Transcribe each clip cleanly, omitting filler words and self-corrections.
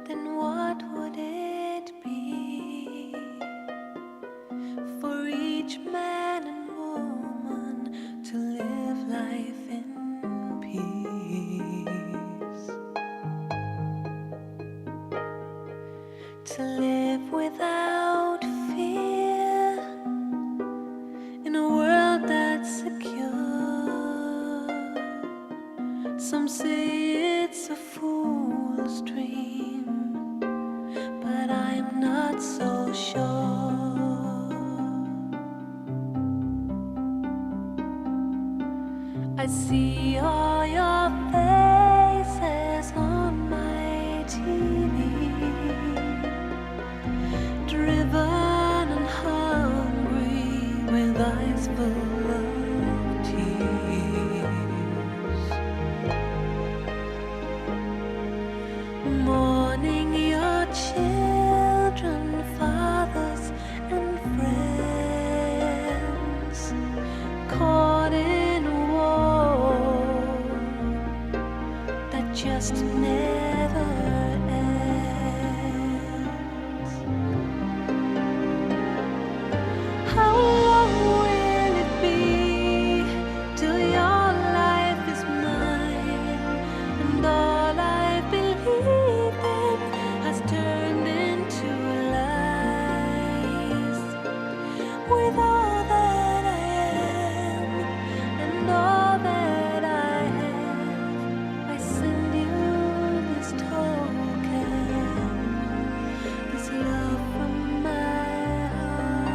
then what would it be for each man and woman to live life in peace, to live without fear in a world that's secure? Some say it's a fool's dream, but I'm not so sure. I see all your faces on my TV, driven and hungry with eyes full of tears, mourning your children, fathers and friends, caught in a war that just never ends. How long will it be till your life is mine, and all I believed in has turned into lies? With all that I am and all that I have, I send you this token, this love from my heart.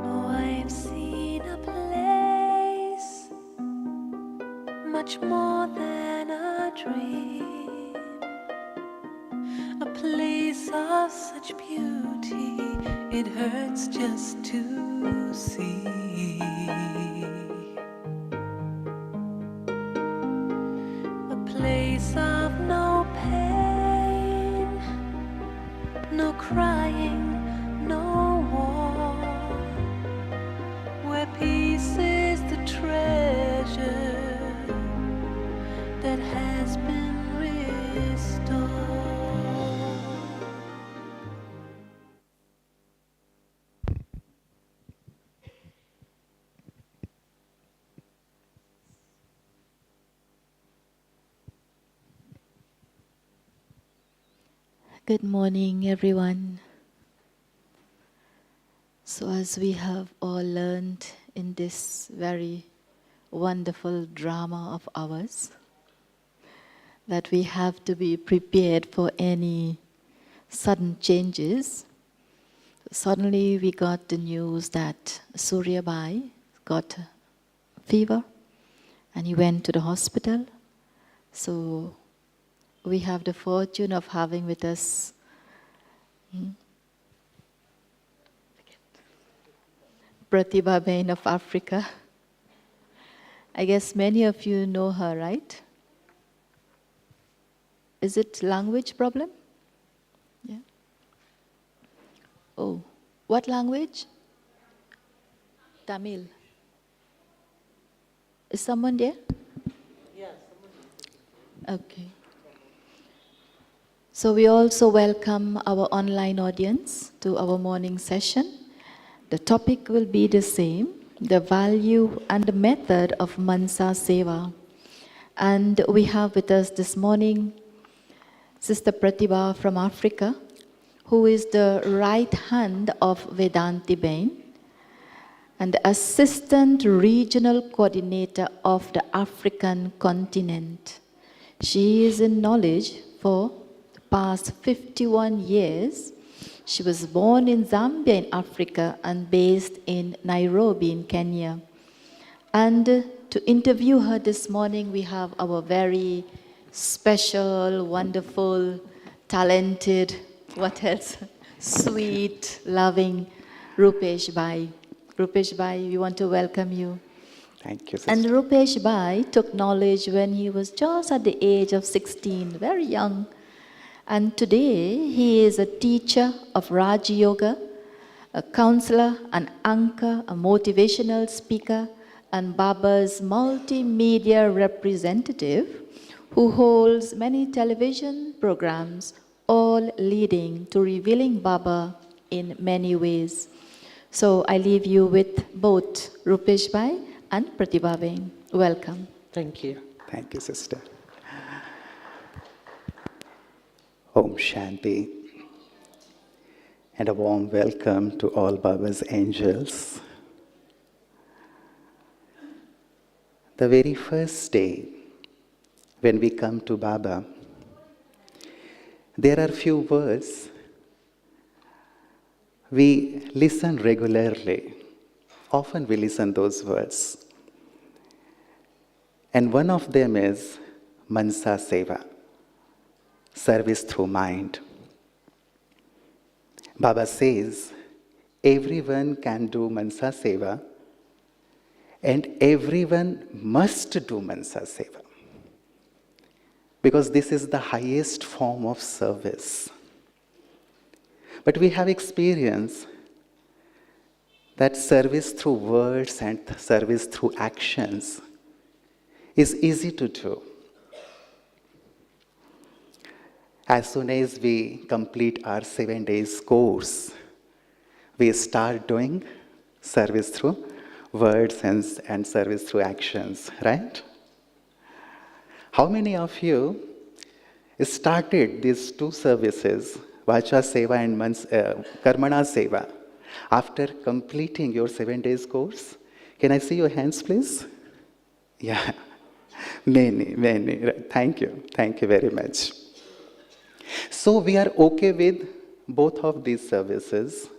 Oh, I've seen a place much more than a dream, a place of such beauty it hurts just to see, a place of no pain, no crying, no war, where peace is the treasure that has been restored. Good morning, everyone. So as we have all learned in this very wonderful drama of ours, that we have to be prepared for any sudden changes. Suddenly we got the news that Surya Bhai got fever and he went to the hospital. So we have the fortune of having with us Pratibha Bhai of Africa. I guess many of you know her, right? Is it language problem? Yeah. Oh, what language? Tamil. Is someone there? Yeah, someone. Okay. So we also welcome our online audience to our morning session. The topic will be the same, the value and the method of Mansa Seva. And we have with us this morning Sister Pratibha from Africa, who is the right hand of Vedanti Bain and the Assistant Regional Coordinator of the African continent. She is in knowledge for the past 51 years. She was born in Zambia in Africa and based in Nairobi in Kenya. And to interview her this morning, we have our very special, wonderful, talented, what else? Sweet, loving Rupesh Bhai. Rupesh Bhai, we want to welcome you. Thank you, sister. And Rupesh Bhai took knowledge when he was just at the age of 16, very young. And today he is a teacher of Raj Yoga a counselor, an anchor, a motivational speaker, and Baba's multimedia representative who holds many television programs, all leading to revealing Baba in many ways. So I leave you with both Rupesh Bhai and Pratibha Bhai. Welcome. Thank you. Thank you, sister. Om Shanti. And a warm welcome to all Baba's angels. The very first day when we come to Baba, there are few words we listen regularly. Often we listen those words. And one of them is Mansa Seva, service through mind. Baba says, everyone can do Mansa Seva and everyone must do Mansa Seva. Because this is the highest form of service. But we have experienced that service through words and service through actions is easy to do. As soon as we complete our 7 days course, we start doing service through words and service through actions, right? How many of you started these two services, Vacha Seva and Karmana Seva, after completing your 7 days course? Can I see your hands, please? Yeah, many. Thank you very much. So we are okay with both of these services,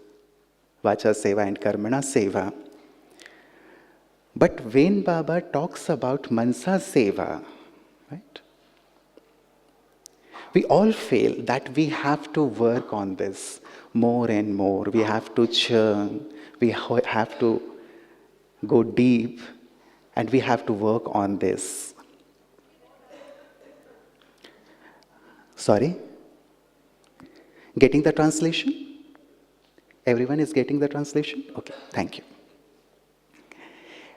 Vacha Seva and Karmana Seva. But when Baba talks about Mansa Seva, right, we all feel that we have to work on this more and more. We have to churn, we have to go deep, and we have to work on this. Sorry? Getting the translation? Everyone is getting the translation? Okay, thank you.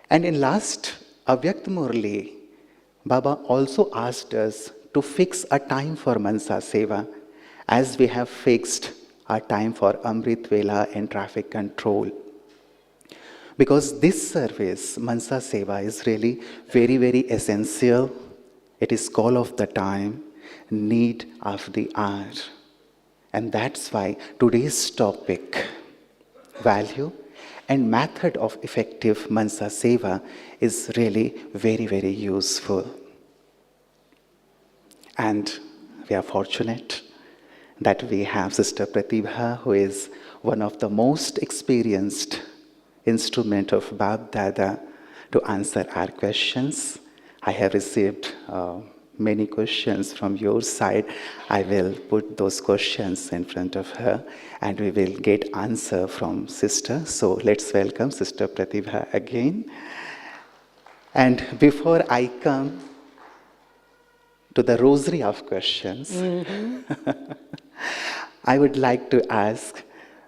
And in last Avyakt Murli, Baba also asked us to fix a time for Mansa Seva as we have fixed our time for Amrit Vela and traffic control. Because this service, Mansa Seva, is really very essential. It is call of the time, need of the hour. And that's why today's topic, value and method of effective Mansa Seva, is really very useful. And we are fortunate that we have Sister Pratibha, who is one of the most experienced instrument of Bab Dada to answer our questions. I have received many questions from your side. I will put those questions in front of her and we will get answer from Sister. So let's welcome Sister Pratibha again. And before I come to the rosary of questions, I would like to ask,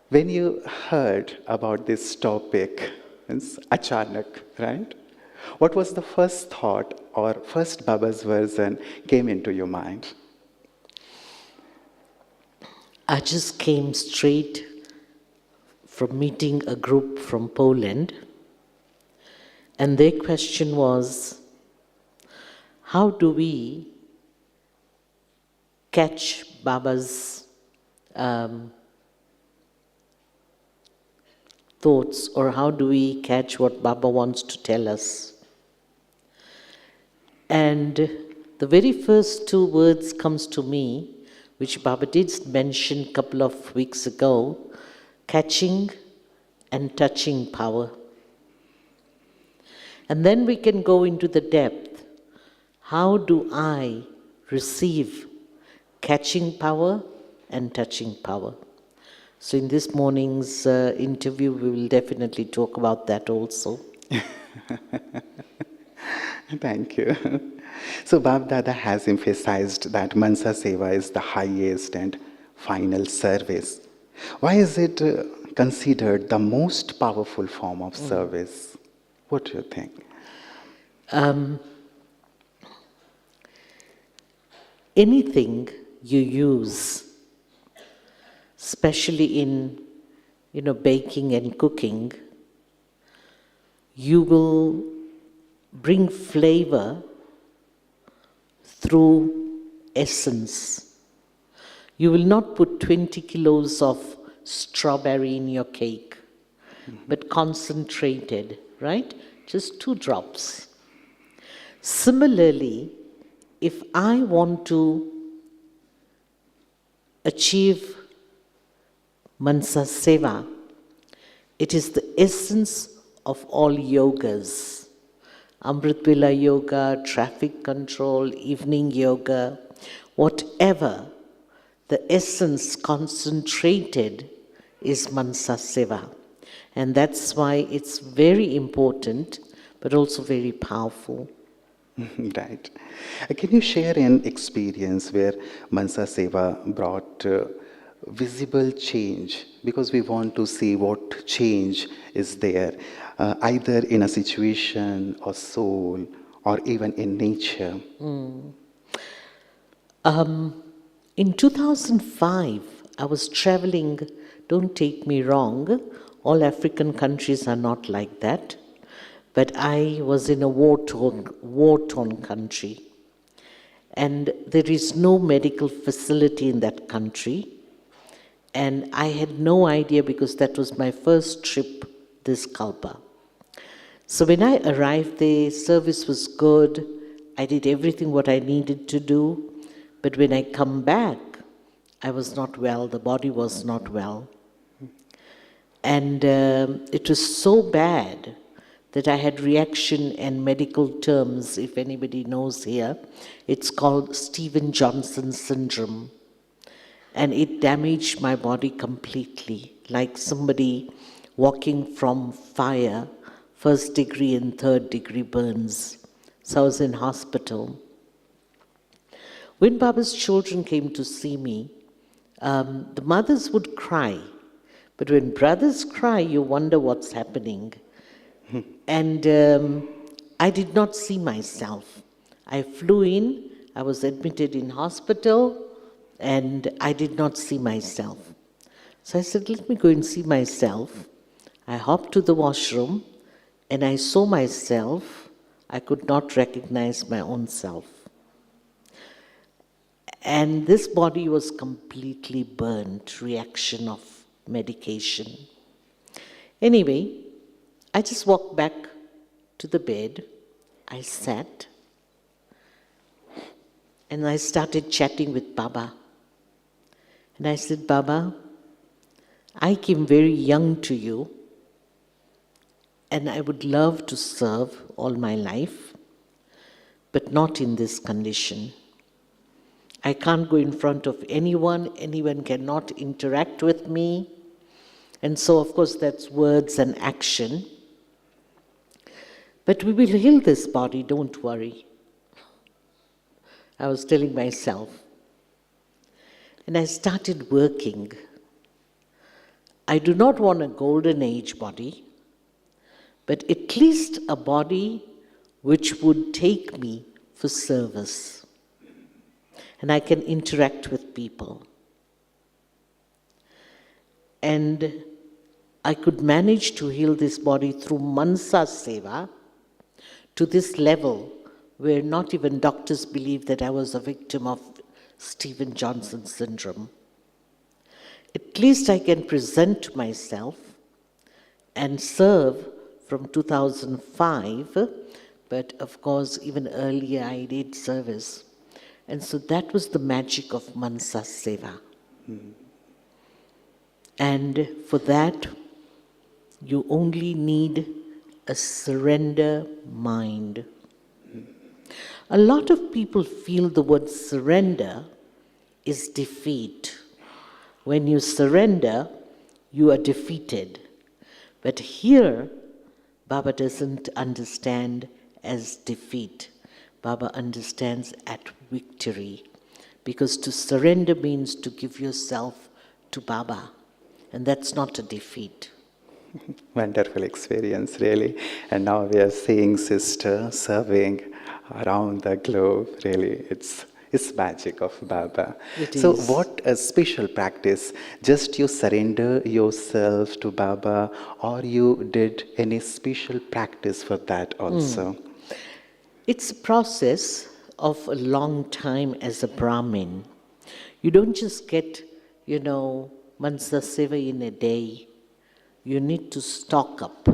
when you heard about this topic, it's Achanak, right? What was the first thought or first Baba's version came into your mind? I just came straight from meeting a group from Poland, and their question was, how do we catch Baba's thoughts, or how do we catch what Baba wants to tell us? And the very first two words comes to me, which Baba did mention a couple of weeks ago, catching and touching power. And then we can go into the depth. How do I receive catching power and touching power? So in this morning's interview, we will definitely talk about that also. Thank you. So Bab Dada has emphasized that Mansa Seva is the highest and final service. Why is it considered the most powerful form of service. What do you think? Anything you use, especially in baking and cooking, you will bring flavor through essence. You will not put 20 kilos of strawberry in your cake, but concentrated, right? Just 2 drops. Similarly, if I want to achieve Mansa Seva, it is the essence of all yogas. Amrit Vela yoga, traffic control, evening yoga, whatever, the essence concentrated is Mansa Seva. And that's why it's very important, but also very powerful. Right. Can you share an experience where Mansa Seva brought visible change? Because we want to see what change is there, either in a situation or soul or even in nature. In 2005, I was traveling, don't take me wrong, all African countries are not like that, but I was in a war-torn country, and there is no medical facility in that country, and I had no idea because that was my first trip this Kalpa. So when I arrived there, service was good, I did everything what I needed to do, but when I come back, I was not well, the body was not well. And it was so bad that I had reaction in medical terms, if anybody knows here. It's called Stevens-Johnson syndrome. And it damaged my body completely, like somebody walking from fire, 1st degree and 3rd degree burns. So I was in hospital. When Baba's children came to see me, the mothers would cry. But when brothers cry, you wonder what's happening. And I did not see myself. I flew in, I was admitted in hospital, and I did not see myself. So I said, let me go and see myself. I hopped to the washroom, and I saw myself. I could not recognize my own self. And this body was completely burnt, reaction of medication. Anyway, I just walked back to the bed. I sat, and I started chatting with Baba. And I said, Baba, I came very young to you, and I would love to serve all my life, but not in this condition. I can't go in front of anyone cannot interact with me. And so, of course, that's words and action. But we will heal this body, don't worry. I was telling myself. And I started working. I do not want a golden age body, but at least a body which would take me for service. And I can interact with people. And I could manage to heal this body through Mansa Seva to this level where not even doctors believed that I was a victim of Stevens-Johnson syndrome. At least I can present myself and serve from 2005, but of course even earlier I did service. And so that was the magic of Mansa Seva. And for that, you only need a surrender mind. A lot of people feel the word surrender is defeat. When you surrender, you are defeated. But here, Baba doesn't understand as defeat. Baba understands at victory. Because to surrender means to give yourself to Baba. And that's not a defeat. Wonderful experience, really. And now we are seeing sister serving around the globe. Really, it's magic of Baba. It So, is. what a special practice! Just you surrender yourself to Baba, or you did any special practice for that also? It's a process of a long time as a Brahmin. You don't just get, Mansa Seva in a day. You need to stock up.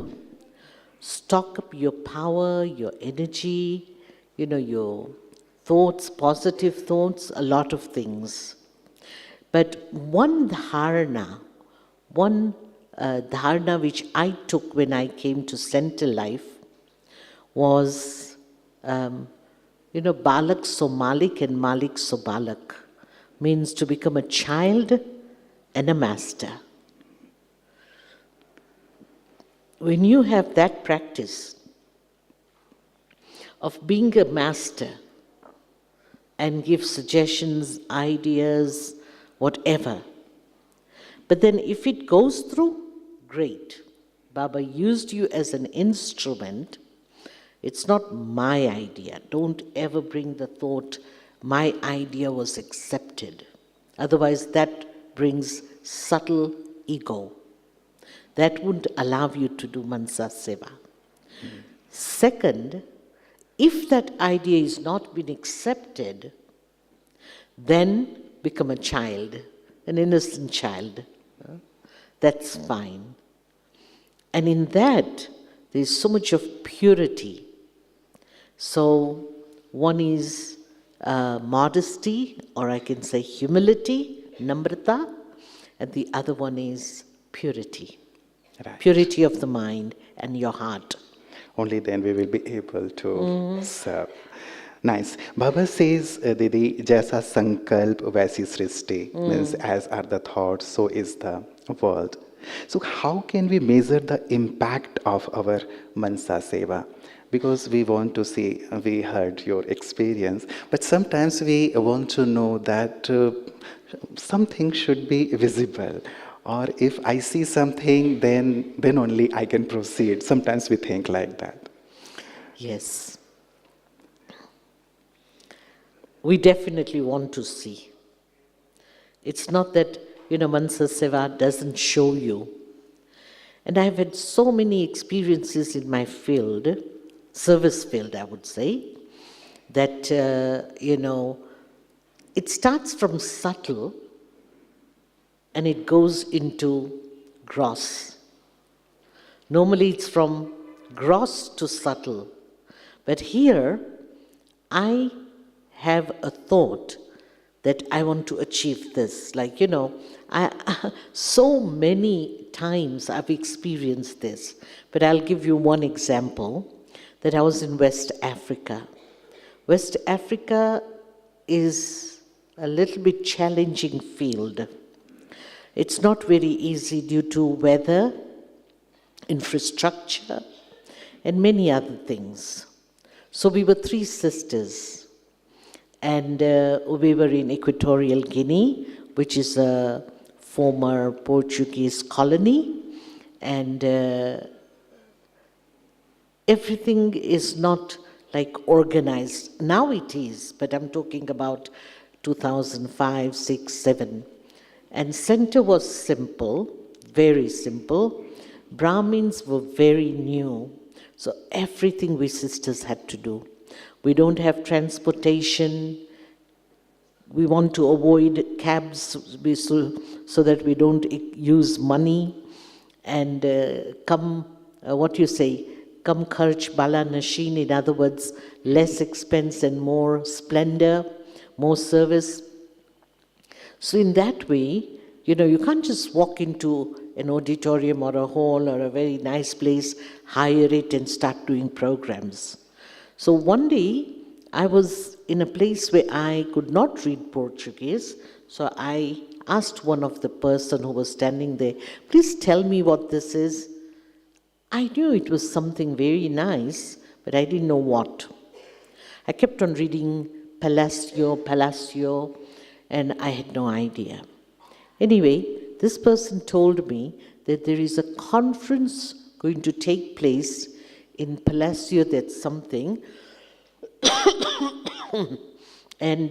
Stock up your power, your energy, your thoughts, positive thoughts, a lot of things. But one dharana which I took when I came to center life was, Balak so Malik and Malik so Balak, means to become a child and a master. When you have that practice of being a master and give suggestions, ideas, whatever, but then if it goes through, great. Baba used you as an instrument. It's not my idea. Don't ever bring the thought, my idea was accepted. Otherwise, that brings subtle ego. That wouldn't allow you to do Mansa Seva. Second, if that idea is not been accepted, then become a child, an innocent child. That's fine. And in that, there is so much of purity. So one is modesty, or I can say humility, namrata, and the other one is purity. Right. Purity of the mind and your heart. Only then we will be able to serve. Nice. Baba says, Didi, Jaisa Sankalp Vaisi Srishti, means as are the thoughts, so is the world. So how can we measure the impact of our Mansa Seva? Because we want to see, we heard your experience, but sometimes we want to know that something should be visible. Or if I see something, then only I can proceed. Sometimes we think like that. Yes. We definitely want to see. It's not that, Mansa Seva doesn't show you. And I've had so many experiences in my field, service field, I would say, that, it starts from subtle and it goes into gross. Normally it's from gross to subtle. But here, I have a thought that I want to achieve this. Like, so many times I've experienced this. But I'll give you one example, that I was in West Africa. West Africa is a little bit challenging field. It's not very easy due to weather, infrastructure, and many other things. So we were 3 sisters, and we were in Equatorial Guinea, which is a former Portuguese colony, and everything is not like organized. Now it is, but I'm talking about 2005, 6, 7. And center was simple, very simple. Brahmins were very new, so everything we sisters had to do. We don't have transportation. We want to avoid cabs so that we don't use money. And come kharch bala nashin, in other words, less expense and more splendor, more service. So in that way, you can't just walk into an auditorium or a hall or a very nice place, hire it and start doing programs. So one day, I was in a place where I could not read Portuguese, so I asked one of the person who was standing there, please tell me what this is. I knew it was something very nice, but I didn't know what. I kept on reading Palacio, and I had no idea. Anyway, this person told me that there is a conference going to take place in Palacio, that's something. And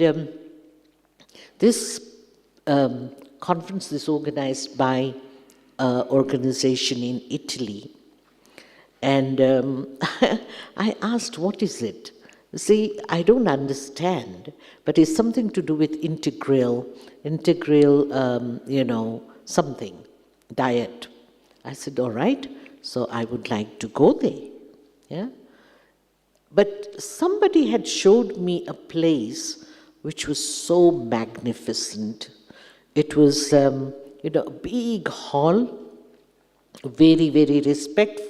this conference is organized by an organization in Italy. And I asked, what is it? See, I don't understand, but it's something to do with integral, something, diet. I said, all right, so I would like to go there. Yeah. But somebody had showed me a place which was so magnificent. It was, a big hall, very, very respectful,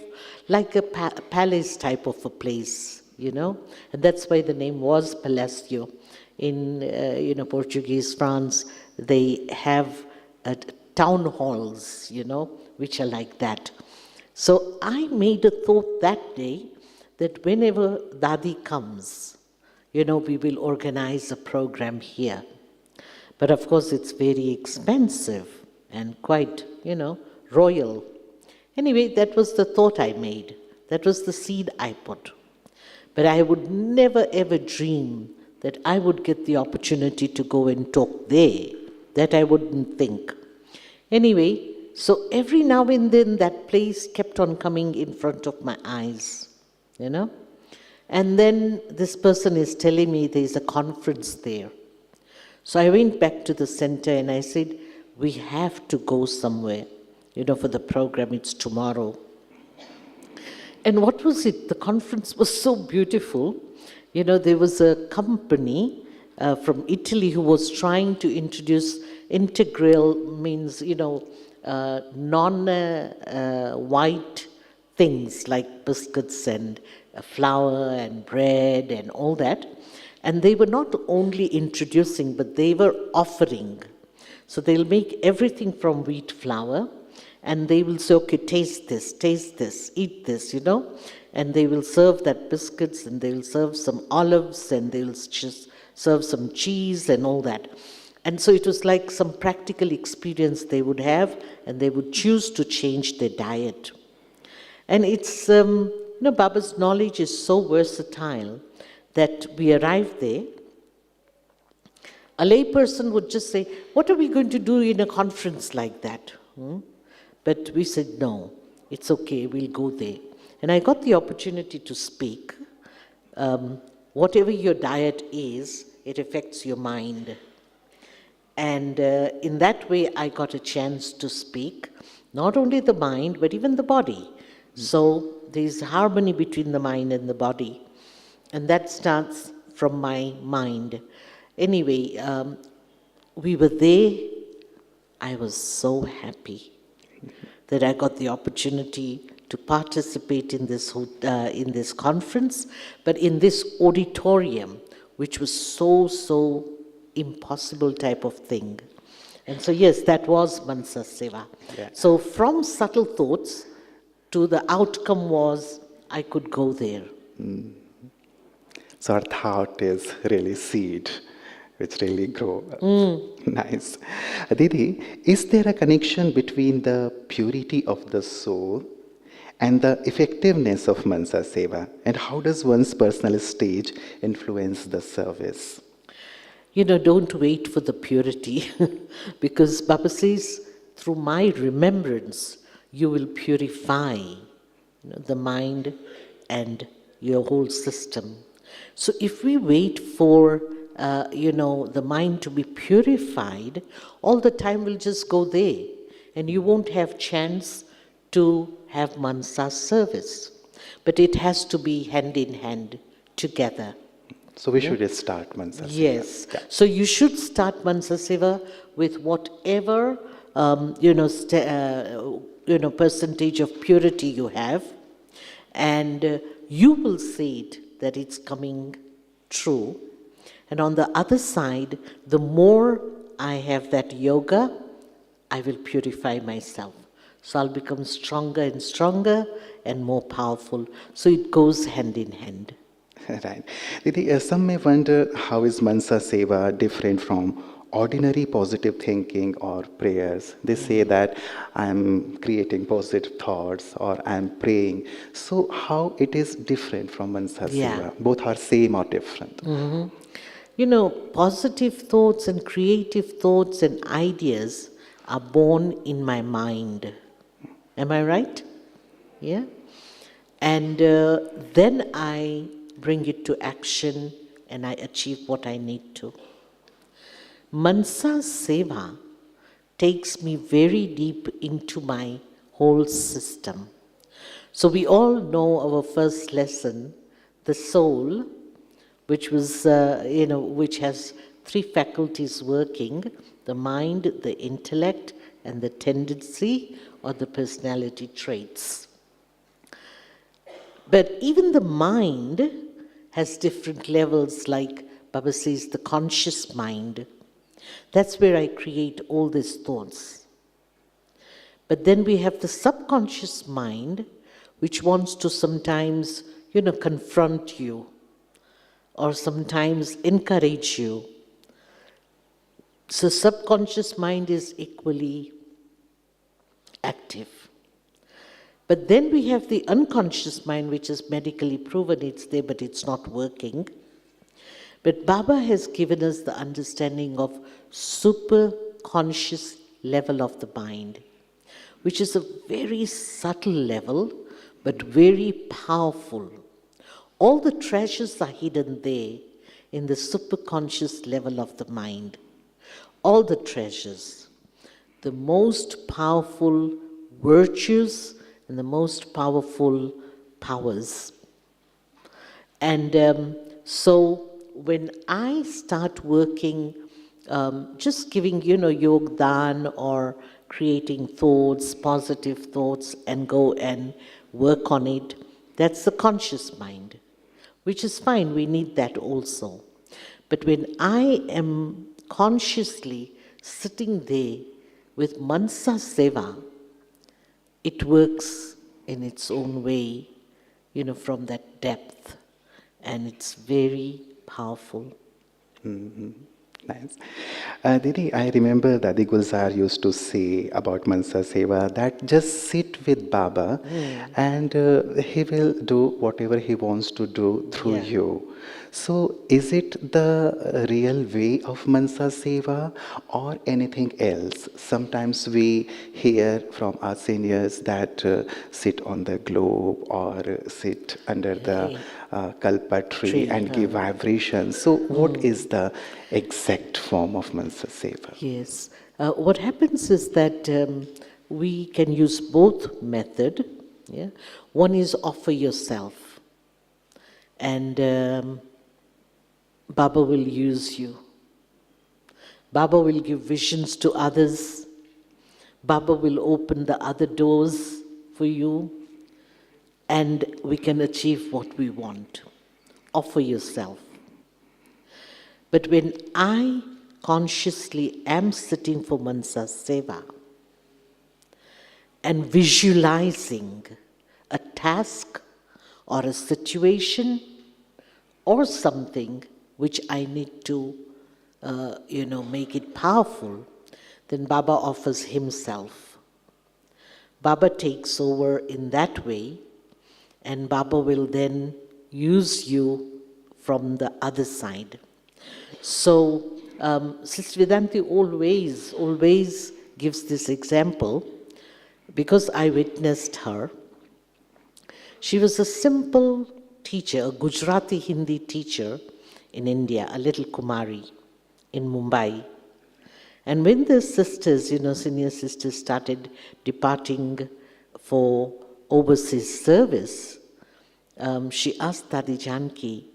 like a palace type of a place, and that's why the name was Palacio. In, Portuguese France, they have town halls, which are like that. So I made a thought that day that whenever Dadi comes, we will organize a program here. But of course, it's very expensive and quite, royal. Anyway, that was the thought I made. That was the seed I put. But I would never ever dream that I would get the opportunity to go and talk there. That I wouldn't think. Anyway, so every now and then that place kept on coming in front of my eyes, And then this person is telling me there's a conference there. So I went back to the center and I said, we have to go somewhere, for the program, it's tomorrow. And what was it? The conference was so beautiful. There was a company from Italy who was trying to introduce integral, means, non-white things like biscuits and flour and bread and all that. And they were not only introducing, but they were offering. So they'll make everything from wheat flour, and they will say, okay, taste this, eat this, and they will serve that biscuits, and they will serve some olives, and they will just serve some cheese and all that. And so it was like some practical experience they would have, and they would choose to change their diet. And it's, Baba's knowledge is so versatile that we arrived there. A layperson would just say, what are we going to do in a conference like that? But we said, no, it's okay, we'll go there. And I got the opportunity to speak. Whatever your diet is, it affects your mind. And in that way, I got a chance to speak, not only the mind, but even the body. So there's harmony between the mind and the body. And that starts from my mind. Anyway, we were there. I was so happy that I got the opportunity to participate in this conference, but in this auditorium, which was so impossible type of thing. And so yes, that was Mansa Seva. Yeah. So from subtle thoughts to the outcome was I could go there. So our thought is really seed, which really grow. Nice. Didi, is there a connection between the purity of the soul and the effectiveness of Mansa Seva? And how does one's personal stage influence the service? Don't wait for the purity because Baba says, through my remembrance, you will purify the mind and your whole system. So if we wait for, the mind to be purified, all the time will just go there and you won't have chance to have Mansa service. But it has to be hand in hand together. So we should start Mansa Seva. Yes. Yeah. So you should start Mansa Seva with whatever, percentage of purity you have. And you will see it that it's coming true. And on the other side, the more I have that yoga, I will purify myself. So I'll become stronger and stronger and more powerful. So it goes hand in hand. Right. Didi, some may wonder how is Mansa Seva different from ordinary positive thinking or prayers. They say that I'm creating positive thoughts or I'm praying. So how it is different from Mansa Yeah. Seva? Both are same or different? You know, positive thoughts and creative thoughts and ideas are born in my mind. Am I right? Yeah? And then I bring it to action and I achieve what I need to. Mansa Seva takes me very deep into my whole system. So we all know our first lesson, the soul, which was, which has three faculties working: the mind, the intellect, and the tendency or the personality traits. But even the mind has different levels, like Baba says, the conscious mind. That's where I create all these thoughts. But then we have the subconscious mind, which wants to sometimes, confront you, or sometimes encourage you. So subconscious mind is equally active. But then we have the unconscious mind, which is medically proven it's there, but it's not working. But Baba has given us the understanding of super conscious level of the mind, which is a very subtle level, but very powerful. All the treasures are hidden there in the superconscious level of the mind. All the treasures, the most powerful virtues and the most powerful powers. And so when I start working, just giving, yogdan or creating thoughts, positive thoughts, and go and work on it, that's the conscious mind, which is fine, we need that also. But when I am consciously sitting there with Mansa Seva, it works in its own way, from that depth, and it's very powerful. Nice. Didi, I remember Dadi Gulzar used to say about Mansa Seva that just sit with Baba and he will do whatever he wants to do through Yeah. you. So is it the real way of Mansa Seva or anything else? Sometimes we hear from our seniors that sit on the globe or sit under the kalpa tree and give vibrations. So what is the exact form of Mansa Seva? Yes. What happens is that we can use both method. Yeah? One is offer yourself, and Baba will use you. Baba will give visions to others. Baba will open the other doors for you, and we can achieve what we want. Offer yourself. But when I consciously am sitting for Mansa Seva and visualizing a task or a situation or something which I need to, make it powerful, then Baba offers himself. Baba takes over in that way, and Baba will then use you from the other side. So, Sister Vedanti always gives this example, because I witnessed her. She was a simple teacher, a Gujarati Hindi teacher in India, a little Kumari in Mumbai. And when the sisters, senior sisters, started departing for overseas service, she asked Dadi Janki,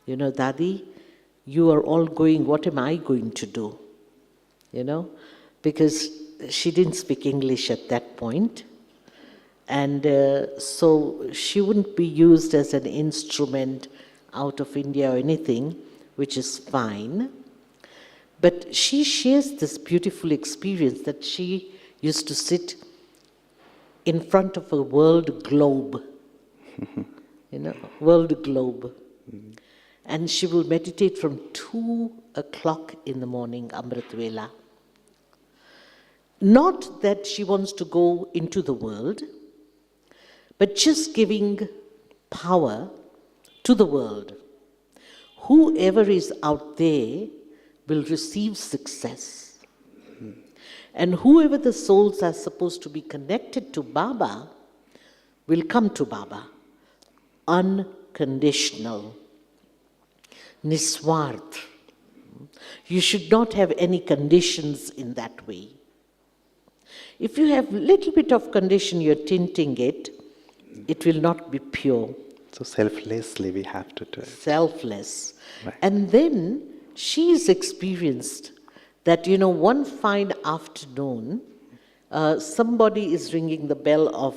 Dadi, you are all going, what am I going to do? Because she didn't speak English at that point. And so she wouldn't be used as an instrument out of India or anything, which is fine. But she shares this beautiful experience that she used to sit in front of a world globe, world globe. And she will meditate from 2 o'clock in the morning, Amrit Vela. Not that she wants to go into the world, but just giving power to the world. Whoever is out there will receive success. And whoever the souls are supposed to be connected to Baba will come to Baba. Unconditional. Niswarth. You should not have any conditions in that way. If you have a little bit of condition, you're tinting it, it will not be pure. So selflessly we have to do it. Selfless. Right. And then she's experienced that, one fine afternoon, somebody is ringing the bell of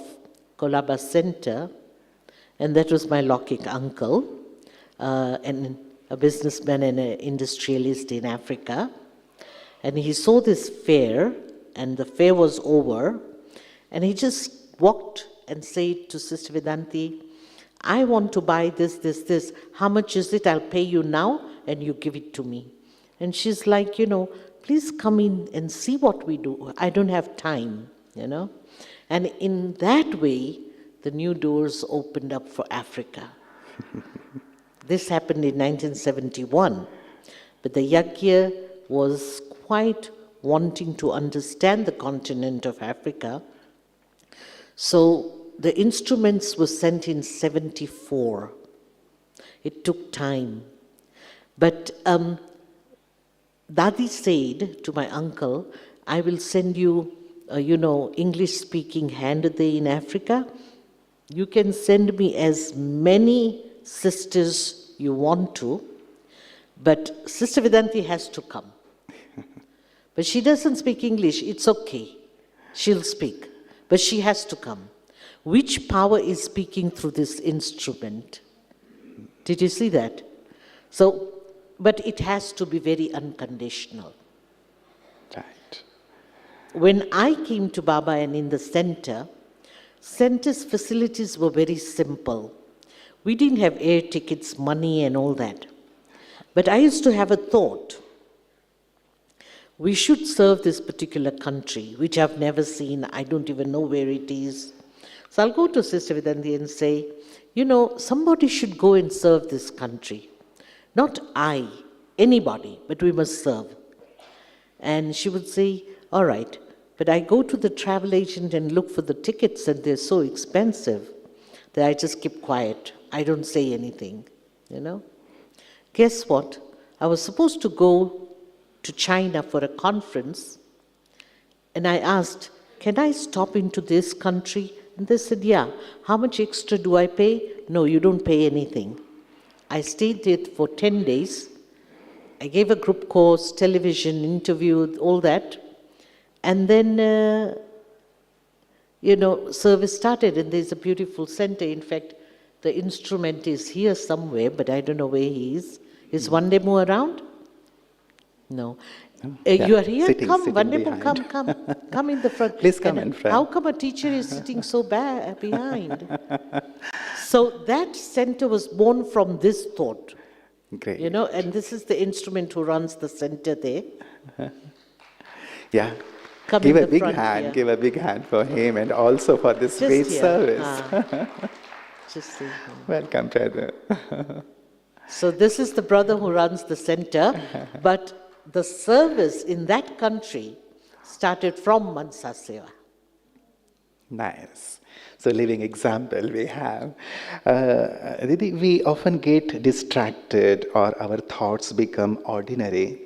Kolaba Center, and that was my Lokik uncle, and a businessman and an industrialist in Africa. And he saw this fair, and the fair was over, and he just walked and said to Sister Vedanti, I want to buy this. How much is it? I'll pay you now, and you give it to me. And she's like, please come in and see what we do. I don't have time, And in that way, the new doors opened up for Africa. This happened in 1971. But the Yagya was quite wanting to understand the continent of Africa. So the instruments were sent in 74. It took time. But Dadi said to my uncle, I will send you, English-speaking hand there in Africa. You can send me as many sisters you want to, but Sister Vedanti has to come. But she doesn't speak English. It's okay. She'll speak. But she has to come. Which power is speaking through this instrument? Did you see that? So, but it has to be very unconditional. Right. When I came to Baba and in the center's facilities were very simple. We didn't have air tickets, money and all that. But I used to have a thought. We should serve this particular country, which I've never seen. I don't even know where it is. So I'll go to Sister Vedanti and say, somebody should go and serve this country. Not I, anybody, but we must serve. And she would say, all right, but I go to the travel agent and look for the tickets and they're so expensive that I just keep quiet. I don't say anything, Guess what? I was supposed to go to China for a conference, and I asked, can I stop into this country? And they said, yeah. How much extra do I pay? No, you don't pay anything. I stayed there for 10 days. I gave a group course, television, interview, all that. And then, service started, and there's a beautiful center. In fact, the instrument is here somewhere, but I don't know where he is. Is Vandemu around? No. You are here? Sitting Vandemu, behind. come in the front. Please come in front. How come a teacher is sitting so behind? So that center was born from this thought. Great. And this is the instrument who runs the center there. Yeah. Come Give in a the big front hand. here. Give a big hand for him and also for this Just great here. service. Just see. Welcome, brother. So this is the brother who runs the center, but the service in that country started from Mansa Seva. Nice. So living example we have. Didi, we often get distracted or our thoughts become ordinary.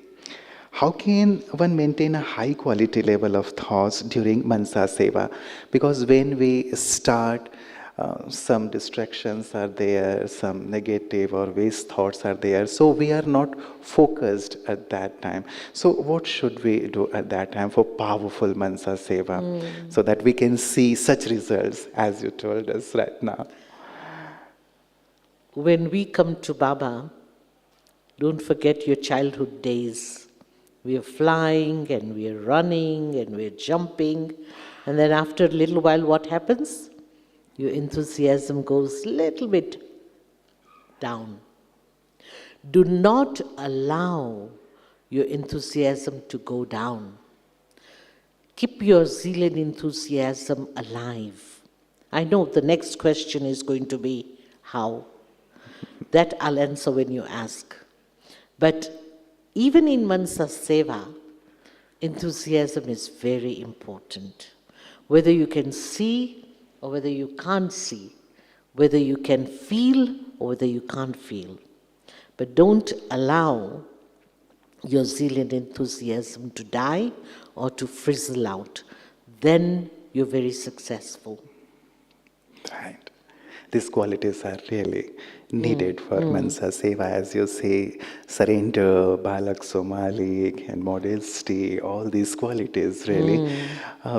How can one maintain a high quality level of thoughts during Mansa Seva? Because when we start, some distractions are there, some negative or waste thoughts are there. So we are not focused at that time. So what should we do at that time for powerful Mansa Seva so that we can see such results as you told us right now? When we come to Baba, don't forget your childhood days. We are flying and we are running and we are jumping. And then after a little while, what happens? Your enthusiasm goes a little bit down. Do not allow your enthusiasm to go down. Keep your zeal and enthusiasm alive. I know the next question is going to be how. That I'll answer when you ask. But even in Mansa Seva, enthusiasm is very important. Whether you can see or whether you can't see, whether you can feel or whether you can't feel. But don't allow your zeal and enthusiasm to die or to frizzle out. Then you're very successful. Right. These qualities are really needed for Mansa Seva, as you say, surrender, Balak Somalik, and modesty, all these qualities really.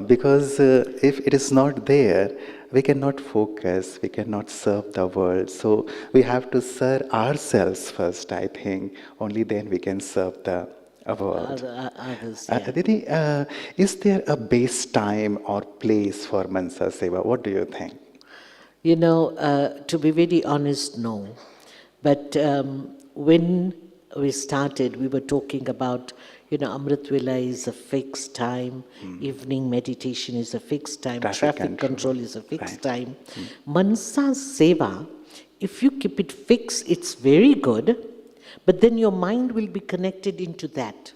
Because if it is not there, we cannot focus, we cannot serve the world. So we have to serve ourselves first, I think. Only then we can serve the world. Others, yeah. Didi, is there a base time or place for Mansa Seva? What do you think? You know, to be very honest, no. But when we started, we were talking about, Amrit Vela is a fixed time, evening meditation is a fixed time, traffic control is a fixed time. Mansa Seva, if you keep it fixed, it's very good, but then your mind will be connected into that.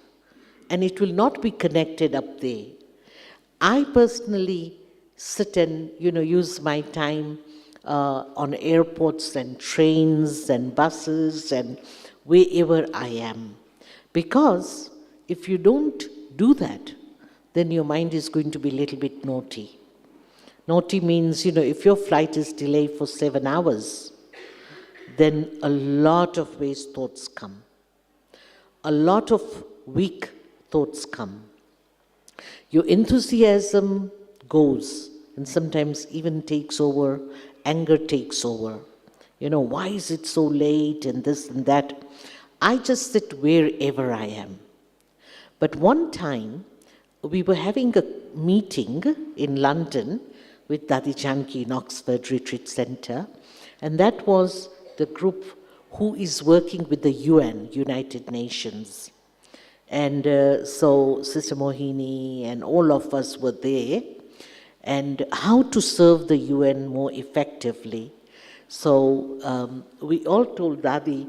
And it will not be connected up there. I personally sit and, use my time on airports and trains and buses and wherever I am. Because if you don't do that, then your mind is going to be a little bit naughty. Naughty means, if your flight is delayed for 7 hours, then a lot of waste thoughts come. A lot of weak thoughts come. Your enthusiasm goes and sometimes even takes over. Anger takes over. Why is it so late and this and that? I just sit wherever I am. But one time, we were having a meeting in London with Dadi Janki in Oxford Retreat Center, and that was the group who is working with the UN, United Nations. And so Sister Mohini and all of us were there, and how to serve the UN more effectively. So we all told Dadi,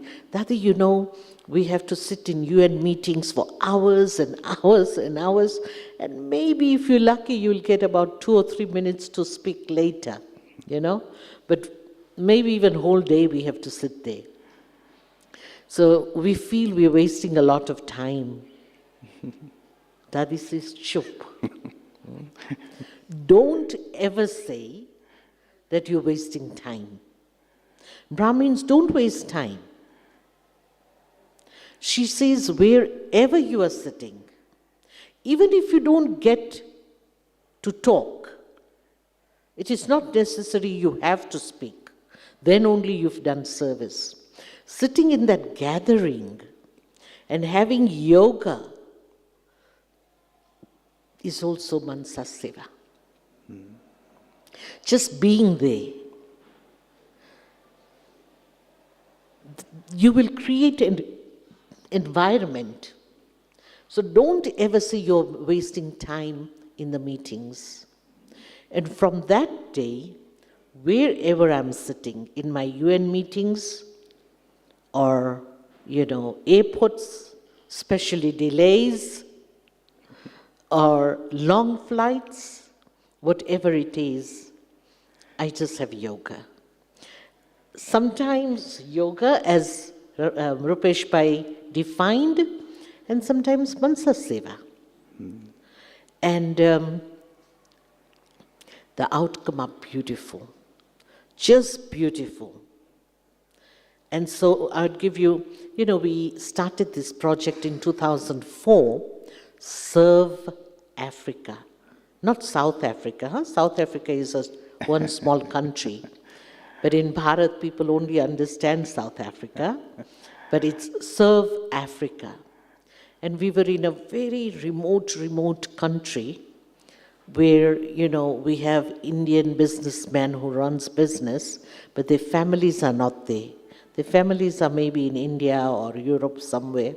we have to sit in UN meetings for hours and hours and hours, and maybe if you're lucky, you'll get about 2 or 3 minutes to speak later, But maybe even whole day we have to sit there. So we feel we're wasting a lot of time. Dadi says, chup. Don't ever say that you're wasting time. Brahmins don't waste time. She says, wherever you are sitting, even if you don't get to talk, it is not necessary you have to speak. Then only you've done service. Sitting in that gathering and having yoga is also Mansa Seva. Just being there, you will create an environment. So don't ever say you're wasting time in the meetings. And from that day, wherever I'm sitting, in my UN meetings or, airports, especially delays or long flights, whatever it is, I just have yoga. Sometimes yoga, as Rupesh Bhai defined, and sometimes Mansa Seva. And the outcome are beautiful, just beautiful. And so I'd give you, we started this project in 2004, Serve Africa. Not South Africa. South Africa is one small country. But in Bharat, people only understand South Africa. But it's Serve Africa. And we were in a very remote country where, we have Indian businessmen who runs business, but their families are not there. The families are maybe in India or Europe somewhere.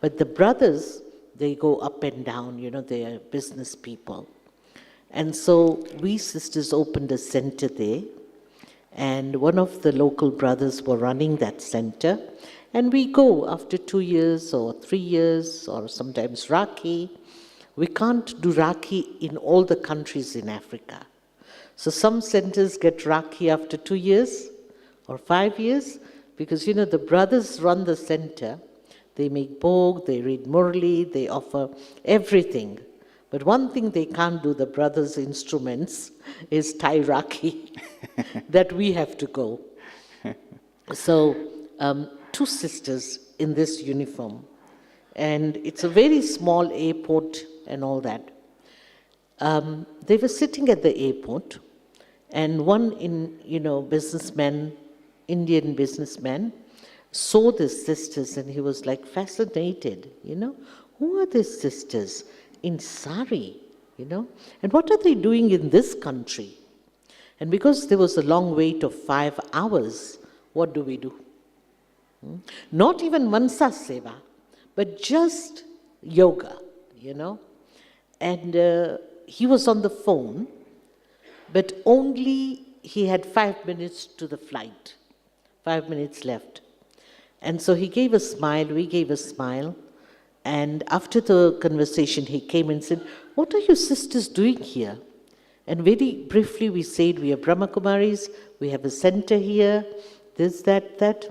But the brothers, they go up and down, they are business people. And so we sisters opened a center there, and one of the local brothers were running that center. And we go after 2 years or 3 years or sometimes Rakhi. We can't do Rakhi in all the countries in Africa. So some centers get Rakhi after 2 years or 5 years because, the brothers run the center. They make bhog, they read Murli, they offer everything. But one thing they can't do, the brothers' instruments, is tie Rakhi. That we have to go. So, 2 sisters in this uniform. And it's a very small airport and all that. They were sitting at the airport, and one businessman, Indian businessman, saw these sisters, and he was like fascinated, Who are these sisters in sari, And what are they doing in this country? And because there was a long wait of 5 hours, what do we do? Not even Mansa Seva, but just yoga, And he was on the phone, but only he had 5 minutes to the flight, 5 minutes left. And so he gave a smile, we gave a smile. And after the conversation, he came and said, "What are you sisters doing here?" And very briefly we said, "We are Brahma Kumaris, we have a center here, this, that.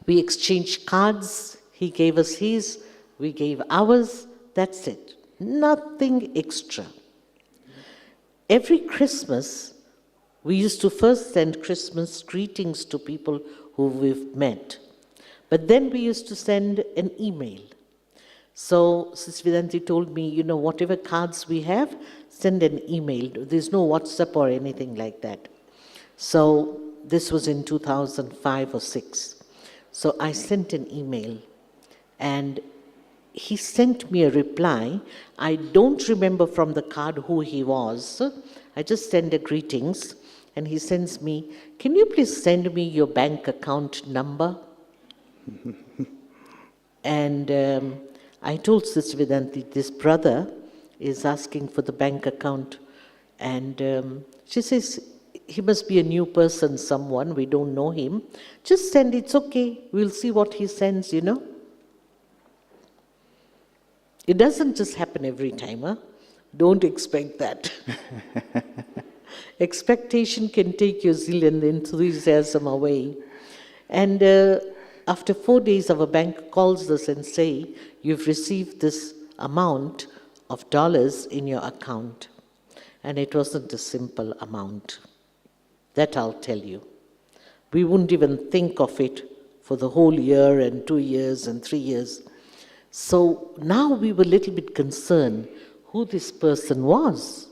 We exchanged cards, he gave us his, we gave ours, that's it. Nothing extra. Every Christmas, we used to first send Christmas greetings to people who we've met. But then we used to send an email. So Sister Vedanti told me, whatever cards we have, send an email. There's no WhatsApp or anything like that. So this was in 2005 or 6. So I sent an email, and he sent me a reply. I don't remember from the card who he was. I just sent a greetings, and he sends me, "Can you please send me your bank account number?" And I told Sister Vedanti, this brother is asking for the bank account. And she says, he must be a new person, someone, we don't know him. Just send, it's okay, we'll see what he sends, It doesn't just happen every time, huh? Don't expect that. Expectation can take your zeal and enthusiasm away. And after 4 days, our bank calls us and say, "You've received this amount of dollars in your account." And it wasn't a simple amount. That I'll tell you. We wouldn't even think of it for the whole year and 2 years and 3 years. So now we were a little bit concerned who this person was,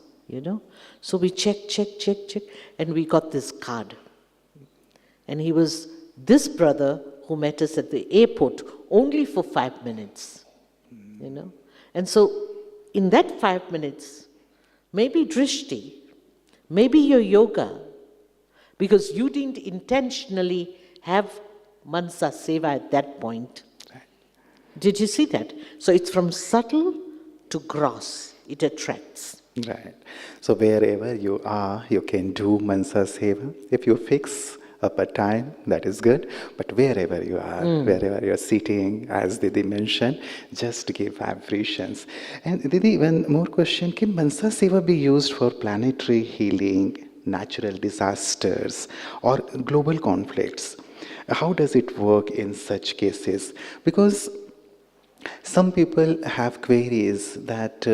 So we checked, and we got this card. And he was this brother who met us at the airport only for 5 minutes, And so in that 5 minutes, maybe drishti, maybe your yoga, because you didn't intentionally have Mansa Seva at that point. Right. Did you see that? So it's from subtle to gross. It attracts. Right. So wherever you are, you can do Mansa Seva. If you fix up a time, that is good. But wherever you are, wherever you're sitting, as Didi mentioned, just give vibrations. And Didi, one more question. Can Mansa Seva be used for planetary healing, natural disasters, or global conflicts? How does it work in such cases? Because some people have queries that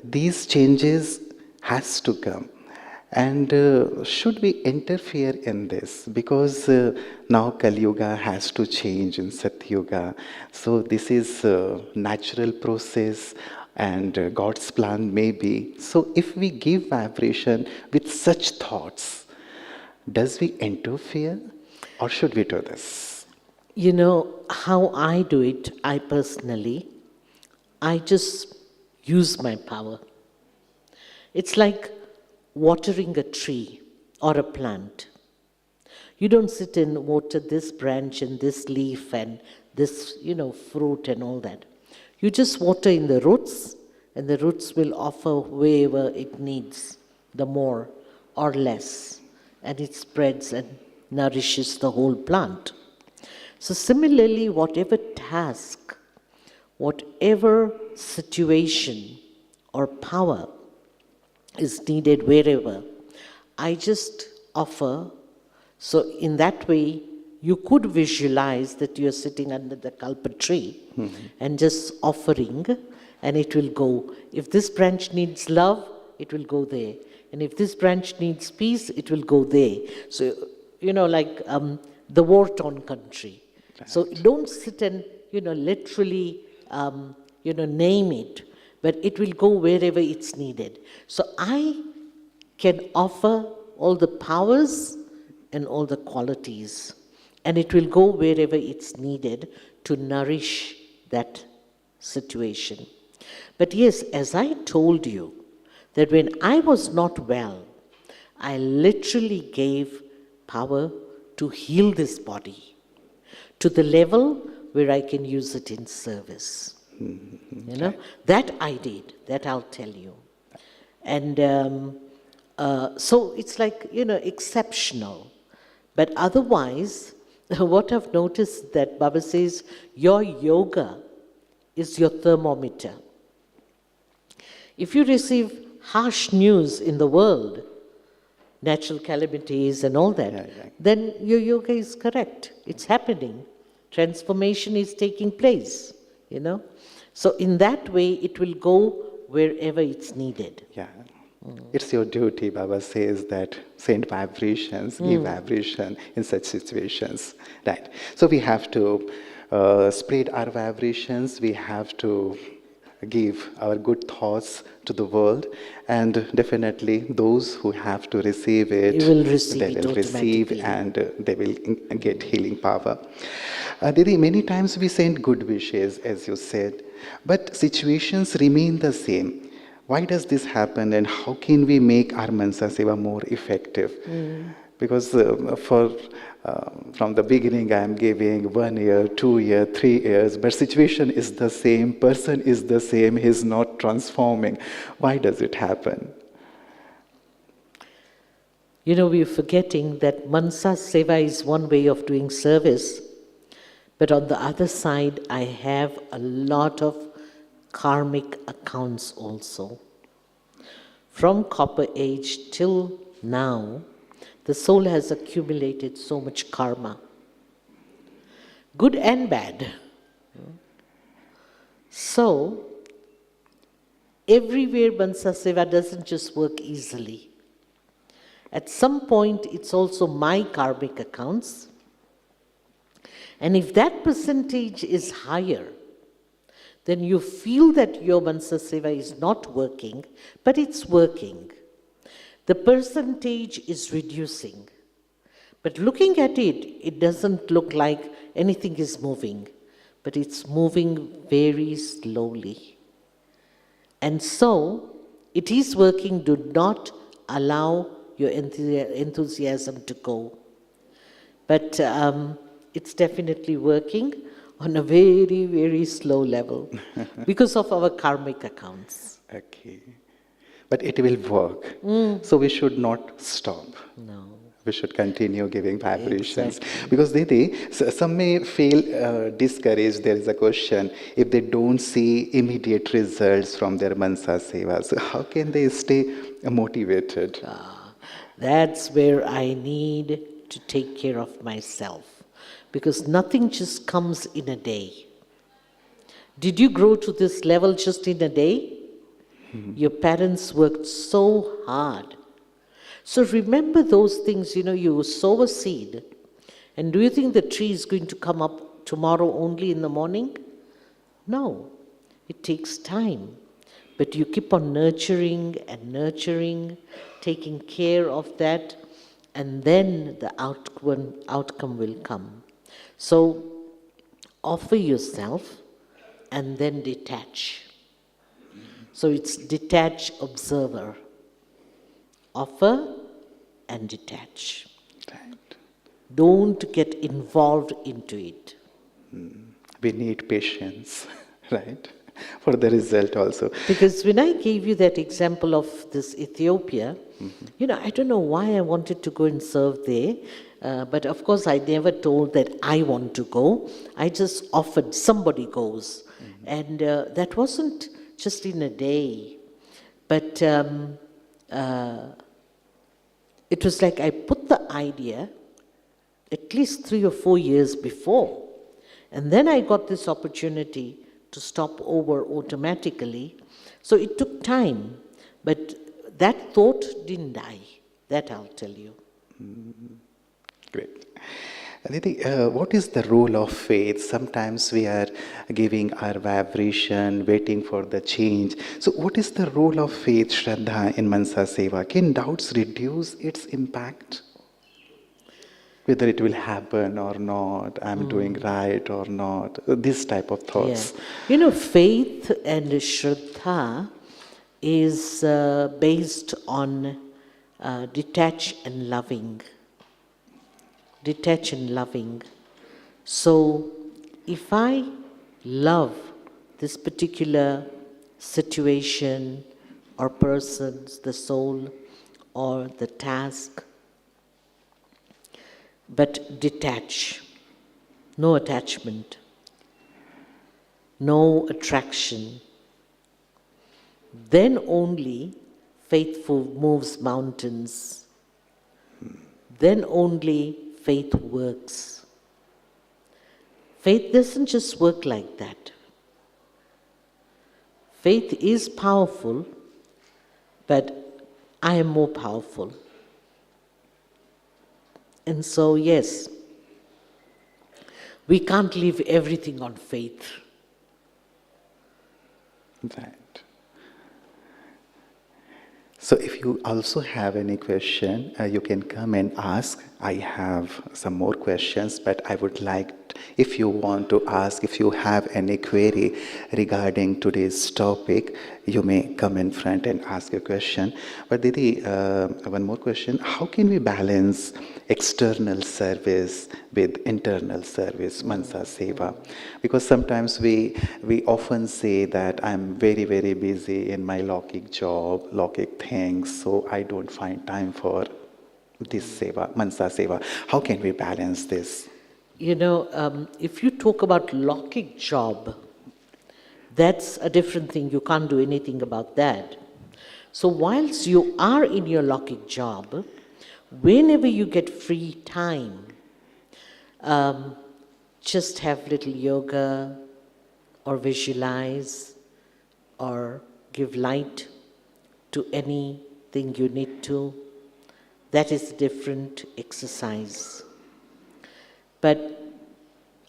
these changes has to come. And should we interfere in this? Because now Kali Yuga has to change in Satya Yuga. So this is a natural process, and God's plan may be. So if we give vibration with such thoughts, does we interfere, or should we do this? How I do it, I personally, I just use my power. It's like watering a tree or a plant. You don't sit and water this branch and this leaf and this, fruit and all that. You just water in the roots, and the roots will offer wherever it needs, the more or less, and it spreads and nourishes the whole plant. So similarly, whatever task, whatever situation or power is needed wherever, I just offer. So in that way, you could visualize that you're sitting under the kalpa tree and just offering, and it will go. If this branch needs love, it will go there. And if this branch needs peace, it will go there. So, like the war-torn country. Right. So don't sit and, literally, name it, but it will go wherever it's needed. So I can offer all the powers and all the qualities, and it will go wherever it's needed to nourish that situation. But yes, as I told you, that when I was not well, I literally gave power to heal this body to the level where I can use it in service. That I did, that I'll tell you. And so it's like, exceptional. But otherwise, what I've noticed that Baba says, your yoga is your thermometer. If you receive harsh news in the world, natural calamities and all that, then your yoga is correct. It's happening. Transformation is taking place, So in that way, it will go wherever it's needed. Yeah. It's your duty, Baba says, that send vibrations, give vibration in such situations. Right. So we have to spread our vibrations, we have to give our good thoughts to the world, and definitely those who have to receive it, they will receive, and they will get healing power. Didi, many times we send good wishes, as you said, but situations remain the same. Why does this happen, and how can we make our Mansa Seva more effective? Because from the beginning I am giving 1 year, 2 years, 3 years, but situation is the same, person is the same, he is not transforming. Why does it happen? We're forgetting that Mansa Seva is one way of doing service, but on the other side, I have a lot of karmic accounts also. From Copper Age till now, the soul has accumulated so much karma, good and bad. So, everywhere Mansa Seva doesn't just work easily. At some point, it's also my karmic accounts. And if that percentage is higher, then you feel that your Mansa Seva is not working, but it's working. The percentage is reducing. But looking at it, it doesn't look like anything is moving, but it's moving very slowly. And so, it is working. Do not allow your enthusiasm to go. But it's definitely working on a very, very slow level because of our karmic accounts. Okay. But it will work. So we should not stop. No. We should continue giving vibrations. Exactly. Because Didi, some may feel discouraged. There is a question, if they don't see immediate results from their Mansa Seva, so how can they stay motivated? That's where I need to take care of myself. Because nothing just comes in a day. Did you grow to this level just in a day? Your parents worked so hard. So remember those things, you sow a seed. And do you think the tree is going to come up tomorrow only in the morning? No, it takes time. But you keep on nurturing and nurturing, taking care of that, and then the outcome will come. So offer yourself and then detach. So it's detach, observer. Offer and detach. Right. Don't get involved into it. We need patience, right? For the result also. Because when I gave you that example of this Ethiopia, I don't know why I wanted to go and serve there, but of course I never told that I want to go. I just offered somebody goes. And that wasn't just in a day, but it was like I put the idea at least 3 or 4 years before. And then I got this opportunity to stop over automatically. So it took time, but that thought didn't die. That I'll tell you. Great. Aditi, what is the role of faith? Sometimes we are giving our vibration, waiting for the change. So what is the role of faith, Shraddha, in Mansa Seva? Can doubts reduce its impact? Whether it will happen or not, I'm doing right or not, this type of thoughts. Yeah. Faith and Shraddha is based on detach and loving. Detach and loving. So if I love this particular situation or persons, the soul or the task, but detach, no attachment, no attraction, then only faithful moves mountains. Then only faith works. Faith doesn't just work like that. Faith is powerful, but I am more powerful. And so, yes, we can't leave everything on faith. Right. So if you also have any question, you can come and ask. I have some more questions, but I would like, if you want to ask, if you have any query regarding today's topic, you may come in front and ask a question. But Didi, one more question. How can we balance external service with internal service, Mansa Seva? Because sometimes we often say that I'm very, very busy in my Lokik job, Lokik things, so I don't find time for this Seva, Mansa Seva. How can we balance this? If you talk about Lokik job, that's a different thing. You can't do anything about that. So whilst you are in your Lokik job, whenever you get free time, just have little yoga or visualize or give light to anything you need to. That is a different exercise. But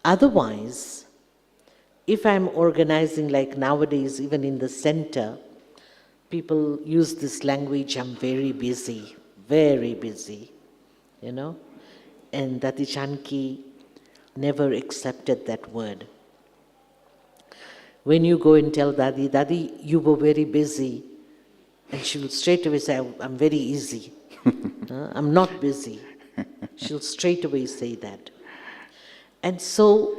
otherwise, if I'm organizing, like nowadays, even in the center, people use this language, I'm very busy, and Dadi Janki never accepted that word. When you go and tell Dadi, you were very busy, and she will straight away say, I'm very easy. I'm not busy. She'll straight away say that. And so,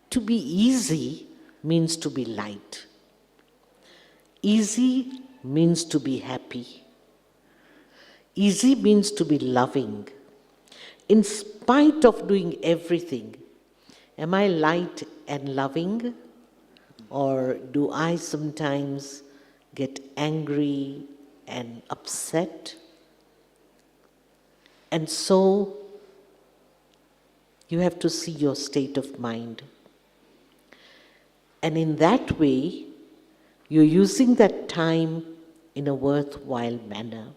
to be easy means to be light. Easy means to be happy. Easy means to be loving. In spite of doing everything, am I light and loving? Or do I sometimes get angry and upset? And so, you have to see your state of mind. And in that way, you're using that time in a worthwhile manner.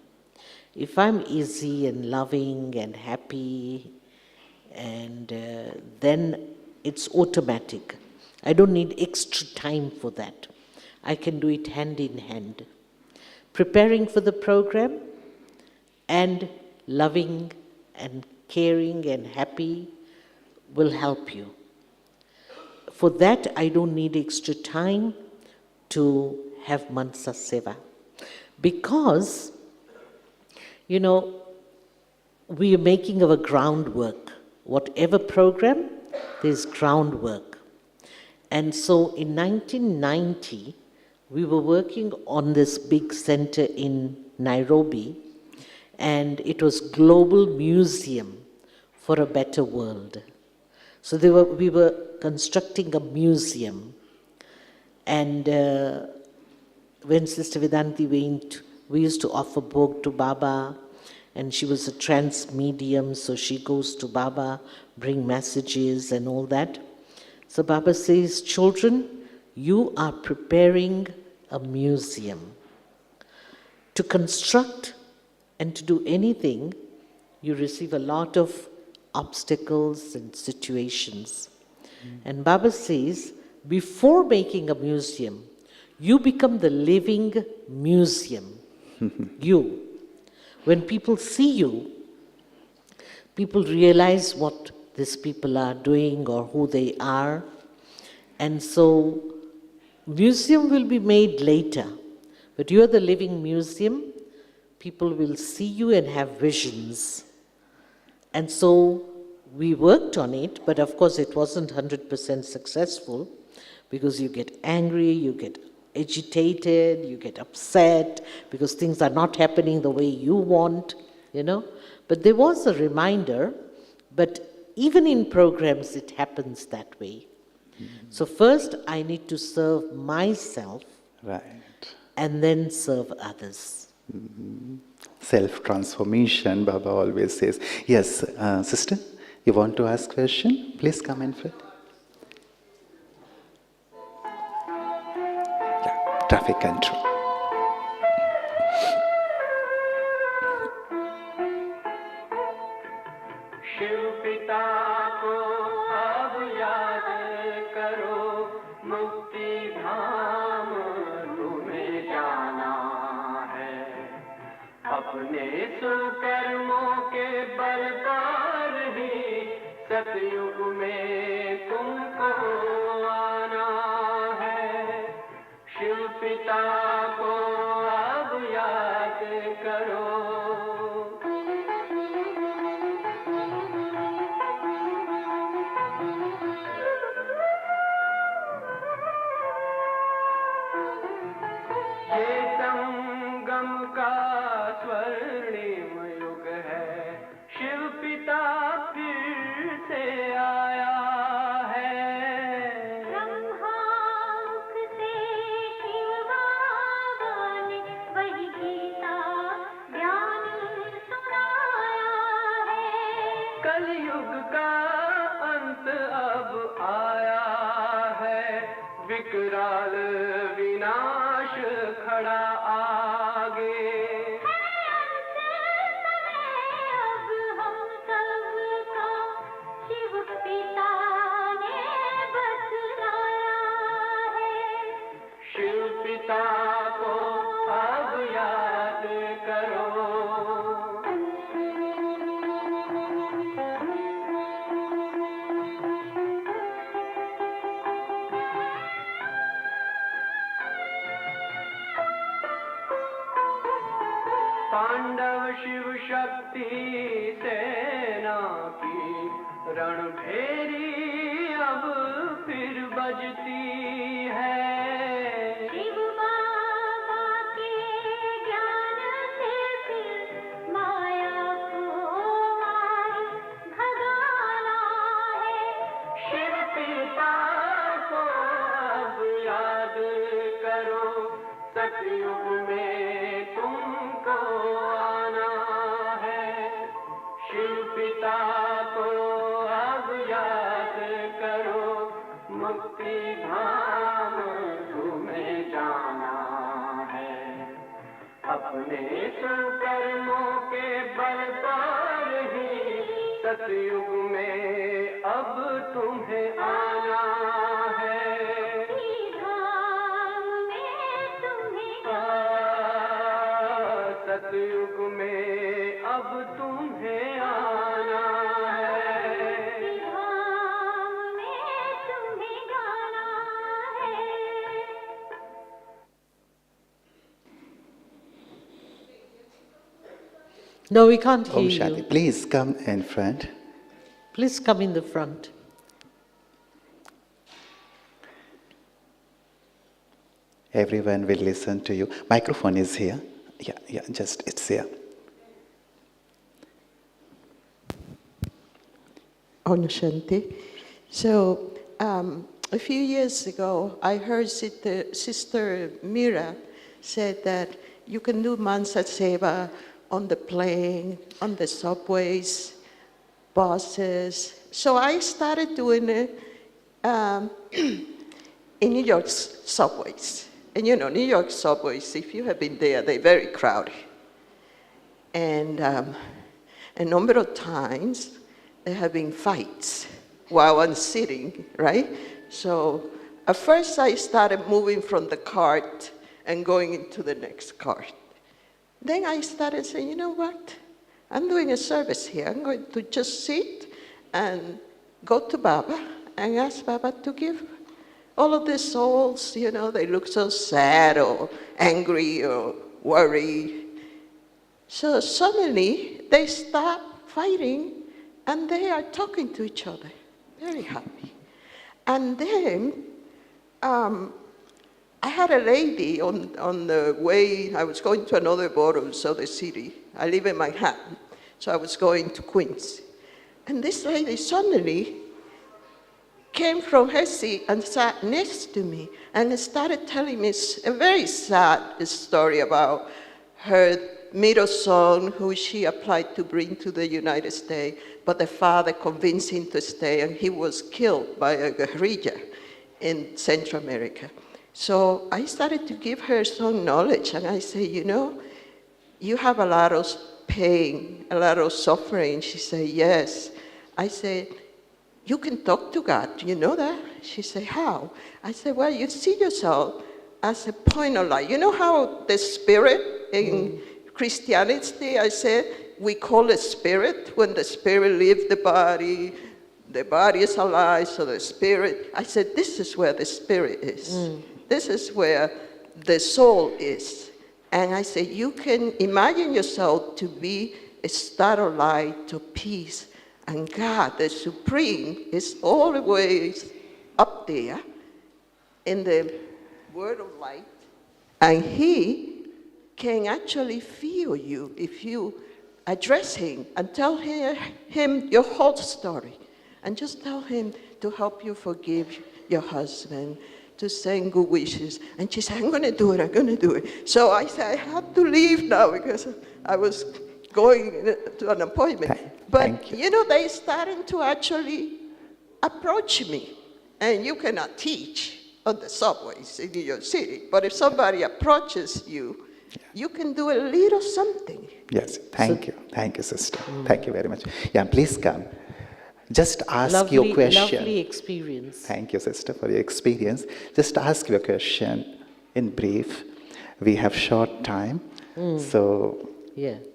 If I'm easy and loving and happy, and then it's automatic. I don't need extra time for that. I can do it hand in hand. Preparing for the program and loving and caring and happy will help you. For that, I don't need extra time to have Mansa Seva. Because, we are making our groundwork. Whatever program, there's groundwork. And so in 1990, we were working on this big center in Nairobi, and it was Global Museum for a Better World. So we were constructing a museum, and when Sister Vedanti went, we used to offer bhog to Baba, and she was a trance medium, so she goes to Baba, bring messages and all that. So Baba says, children, you are preparing a museum. To construct and to do anything, you receive a lot of obstacles and situations. And Baba says, before making a museum, you become the living museum. You. When people see you, people realize what these people are doing or who they are. And so, museum will be made later. But you are the living museum. People will see you and have visions. And so, we worked on it, but of course it wasn't 100% successful, because you get angry, you get agitated, you get upset, because things are not happening the way you want, you know. But there was a reminder, but even in programs it happens that way. So first I need to serve myself, Right. and then serve others. Self-transformation, Baba always says. Yes, sister, you want to ask question? Please come in front. Yeah, traffic control. Shiv पिता को अब याद करो, मुक्ति धाम तुम्हें जाना है। अपने सुकर्मों के बल पर ही सतयुग में तुमको आना है। शिव पिता को अब याद करो। ये संगम का स्वर्णिम युग है, शिव पिता फिर से आया है। ब्रह्मामुख से शिव बाबा ने वही गीता ज्ञान सुनाया है। कलयुग का अंत अब आया है, विकराल विनाश खड़ा आगे। अब हम सबका शिव पिता ने बतलाया है। शिव पिता को अब याद करो। पांडव शिव शक्ति सेना की रणभेरी अब फिर बजती है। शिव बाबा के ज्ञान से फिर माया को मार भगाना है। शिव पिता को अब याद करो, सतयुग में तुमको आना है। शिव पिता को अब याद करो, मुक्ति धाम तुम्हें जाना है। अपने सुकर्मों के बल पर ही सतयुग में अब तुम्हें आना है। धाम में तुम्हें सतयुग में अब तुम्हें आना है। धाम में तुम्हें गाना है। No, we can't hear Om you. Shanti. Please come in front. Please come in the front. Everyone will listen to you. Microphone is here. Yeah, just it's here. Om Shanti. So, a few years ago, I heard Sister Mira said that you can do Mansa Seva on the plane, on the subways, buses. So I started doing it in New York's subways. And you know, New York subways, if you have been there, they're very crowded. And a number of times, there have been fights while I'm sitting, right? So at first I started moving from the cart and going into the next cart. Then I started saying, you know what? I'm doing a service here. I'm going to just sit and go to Baba and ask Baba to give all of the souls, you know, they look so sad or angry or worried. So suddenly they stop fighting and they are talking to each other, very happy. And then I had a lady on the way, I was going to another boroughs of the city. I live in Manhattan, so I was going to Queens. And this lady suddenly came from her seat and sat next to me and started telling me a very sad story about her middle son, who she applied to bring to the United States, but the father convinced him to stay, and he was killed by a guerrilla in Central America. So I started to give her some knowledge, and I say, you know, you have a lot of pain, a lot of suffering. She said, yes. I said, you can talk to God, do you know that? She said, how? I said, well, you see yourself as a point of light. You know how the spirit in Christianity, I said, we call it spirit. When the spirit leaves the body is alive, so the spirit, I said, this is where the spirit is. This is where the soul is. And I said, you can imagine yourself to be a star of light, of peace. And God, the Supreme, is always up there in the word of light. And He can actually feel you if you address Him and tell him your whole story. And just tell Him to help you forgive your husband, to send good wishes. And she said, I'm going to do it, I'm going to do it. So I said, I have to leave now because I was going to an appointment. But, you know, they started to actually approach me. And you cannot teach on the subways in New York City. But if somebody approaches you, you can do a little something. Yes, thank you. Thank you, sister. Thank you very much. Yeah, please come. Just ask your question. Lovely experience. Thank you, sister, for your experience. Just ask your question in brief. We have short time, so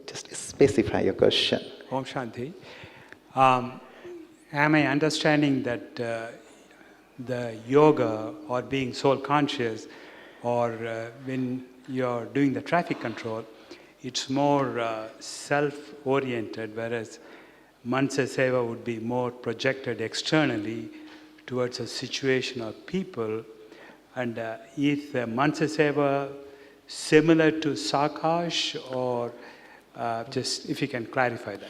just specify your question. Om Shanti. Am I understanding that the yoga or being soul conscious or when you're doing the traffic control, it's more self-oriented, whereas Mansa Seva would be more projected externally towards a situation or people. And is Mansa Seva similar to Sakash, or just if you can clarify that?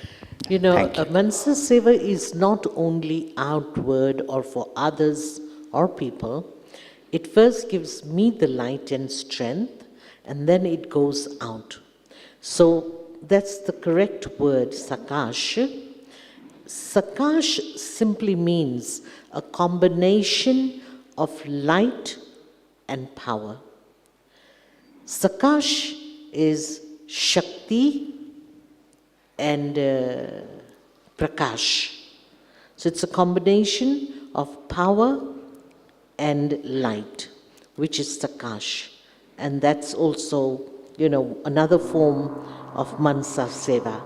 You know, Mansa Seva is not only outward or for others or people. It first gives me the light and strength, and then it goes out. So that's the correct word, Sakash. Sakash simply means a combination of light and power. Sakash is Shakti and Prakash. So it's a combination of power and light, which is Sakash. And that's also, you know, another form of Mansa Seva.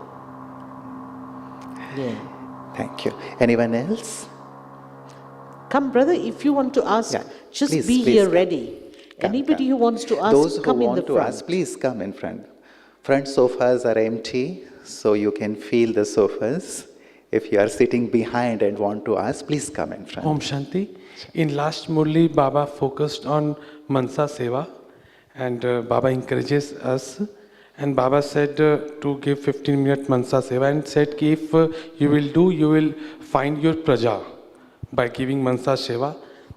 Yeah. Thank you. Anyone else? Come, brother, if you want to ask, just please be here come. ready. Anybody who wants to ask, Those who come in the want to front. ask, please come in front. Front sofas are empty, so you can feel the sofas. If you are sitting behind and want to ask, please come in front. Om Shanti. In last Murli, Baba focused on Mansa Seva, and Baba encourages us. And Baba said to give 15-minute Mansa Seva, and said ki if you will do, you will find your praja by giving Mansa Seva.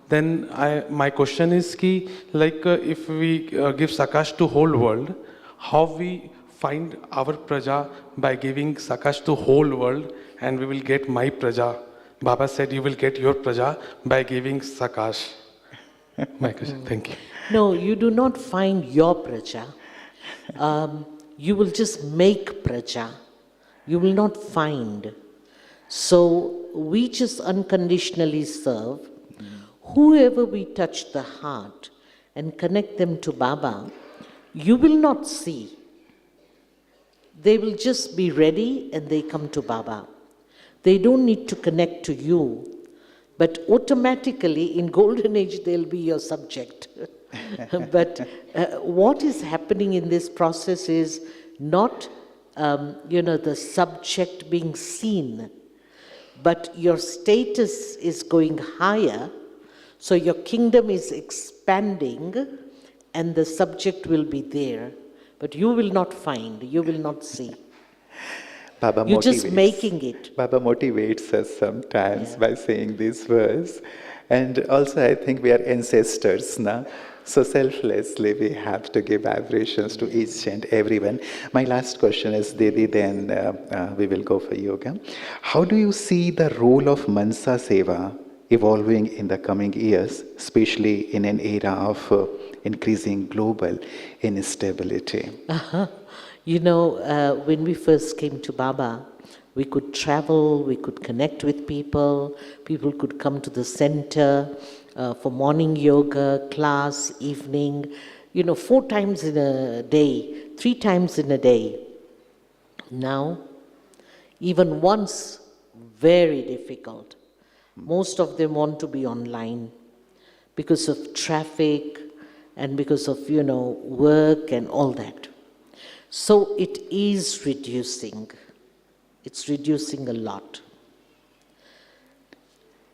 Then my question is ki, like if we give Sakash to whole world, how we find our praja by giving Sakash to whole world, and we will get my praja. Baba said you will get your praja by giving Sakash. My question. Thank you. No, you do not find your praja. You will just make praja. You will not find. So we just unconditionally serve. Whoever we touch the heart and connect them to Baba, you will not see. They will just be ready and they come to Baba. They don't need to connect to you, but automatically in golden age they'll be your subject. But what is happening in this process is not, the subject being seen, but your status is going higher, so your kingdom is expanding and the subject will be there. But you will not find, you will not see. Baba You're just motivates. making it. Baba motivates us sometimes by saying this verse. And also I think we are ancestors now. So selflessly we have to give vibrations to each and everyone. My last question is, Didi, then we will go for yoga. How do you see the role of Mansa Seva evolving in the coming years, especially in an era of increasing global instability? When we first came to Baba, we could travel, we could connect with people could come to the center for morning yoga, class, evening, 4 times in a day, 3 times in a day. Now, even once, very difficult. Most of them want to be online because of traffic and because of, work and all that. So it is reducing. It's reducing a lot.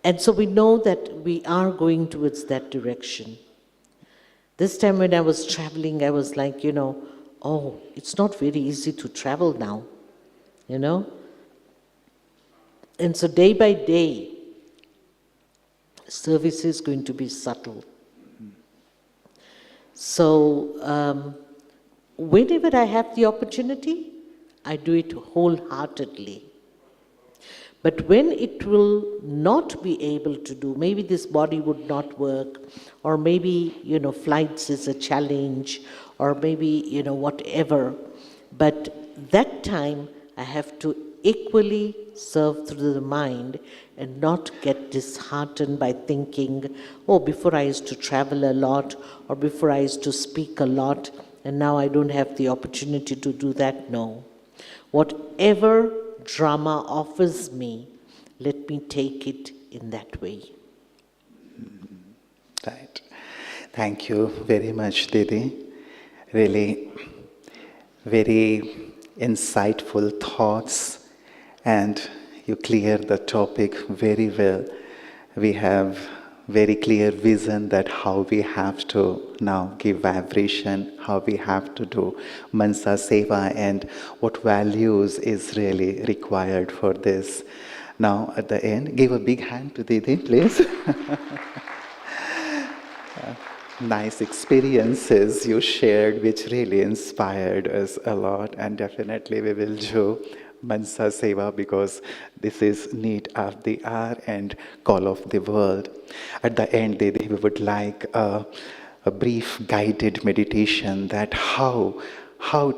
And so we know that we are going towards that direction. This time when I was traveling, I was like, it's not very easy to travel now, And so day by day, service is going to be subtle. So, whenever I have the opportunity, I do it wholeheartedly. But when it will not be able to do, maybe this body would not work, or maybe, flights is a challenge, or maybe, whatever. But that time, I have to equally serve through the mind and not get disheartened by thinking, before I used to travel a lot, or before I used to speak a lot, and now I don't have the opportunity to do that. No. Whatever drama offers me, let me take it in that way. Right. Thank you very much, Didi. Really very insightful thoughts, and you clear the topic very well. We have very clear vision that how we have to now give vibration, how we have to do Mansa Seva, and what values is really required for this. Now at the end, give a big hand to Didi, please. Nice experiences you shared, which really inspired us a lot, and definitely we will do Mansa Seva because this is need of the hour and call of the world. At the end, Didi, we would like a brief guided meditation that how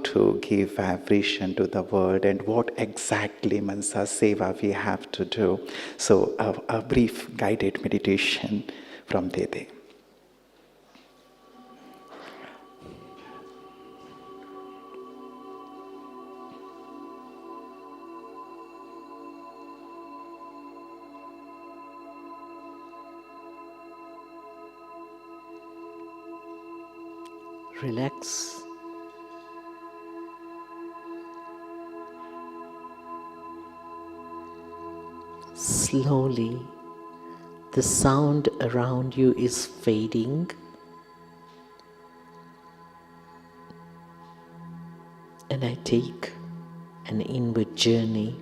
to give vibration to the world and what exactly Mansa Seva we have to do. So a brief guided meditation from Didi. Relax. Slowly, the sound around you is fading, and I take an inward journey.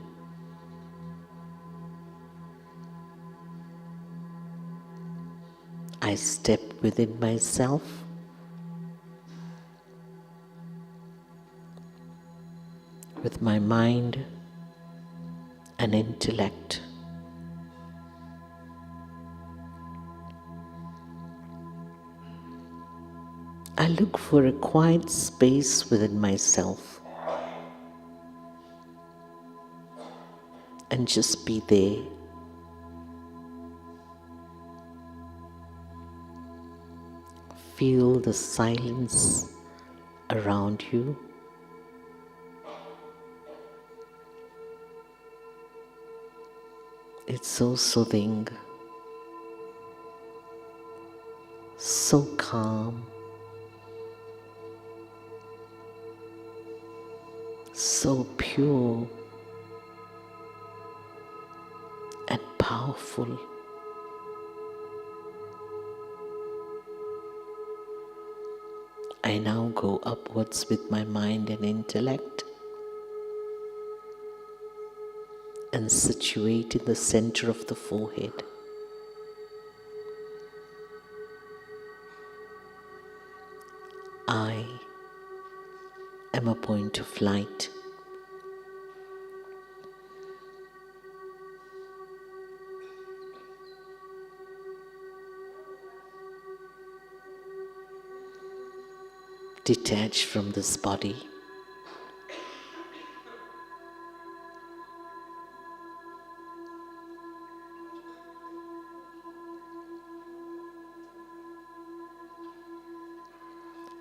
I step within myself with my mind and intellect. I look for a quiet space within myself and just be there. Feel the silence around you. It's so soothing, so calm, so pure and powerful. I now go upwards with my mind and intellect and situate in the center of the forehead. I am a point of light. Detached from this body.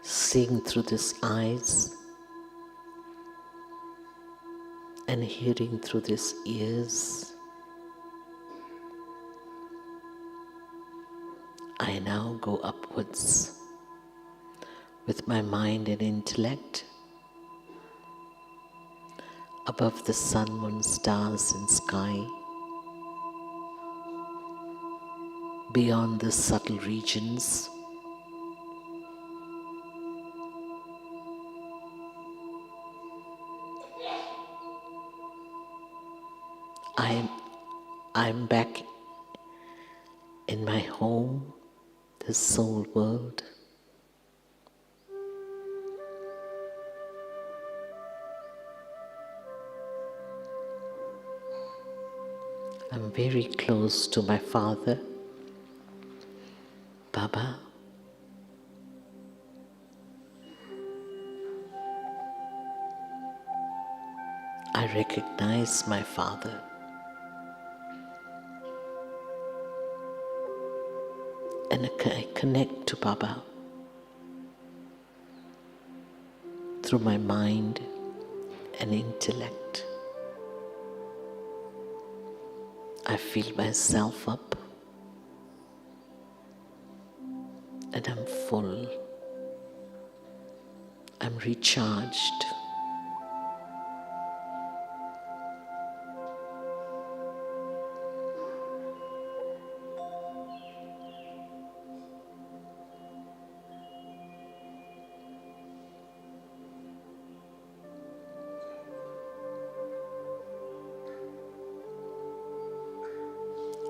Seeing through these eyes and hearing through these ears. I now go upwards with my mind and intellect above the sun, moon, stars and sky, beyond the subtle regions. I'm back in my home, the soul world. I'm very close to my father, Baba. I recognize my father. And I connect to Baba through my mind and intellect. I fill myself up and I'm full. I'm recharged.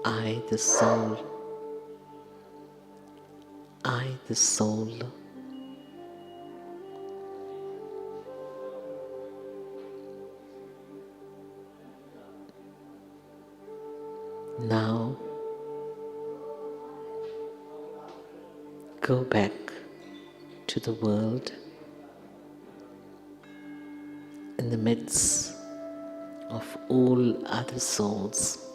I, the soul, now go back to the world in the midst of all other souls.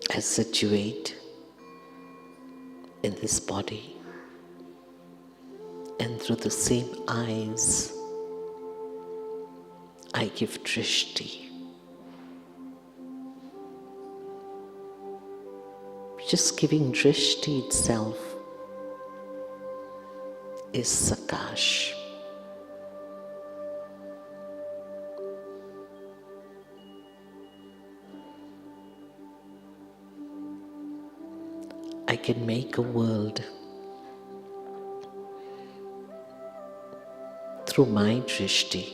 I situate in this body, and through the same eyes I give drishti. Just giving drishti itself is Sakash. I can make a world through my drishti.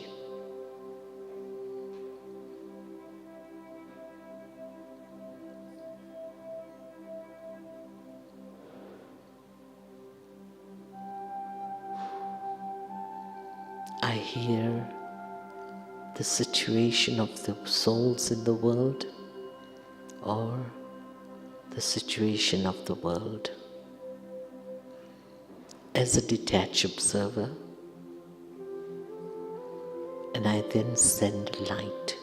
I hear the situation of the souls in the world or the situation of the world as a detached observer, and I then send light.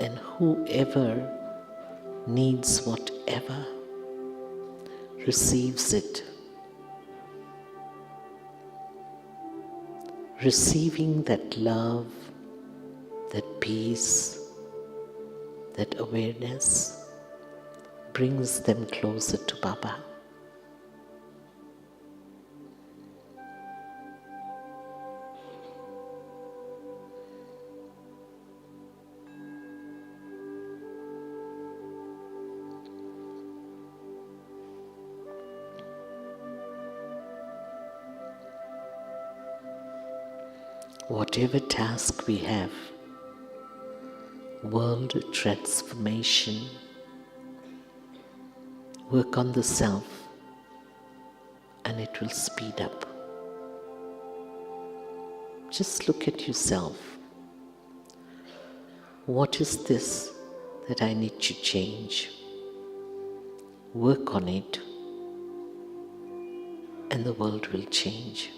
And whoever needs whatever receives it. Receiving that love, that peace, that awareness brings them closer to Baba. Whatever task we have, world transformation, work on the self, and it will speed up. Just look at yourself. What is this that I need to change? Work on it, and the world will change.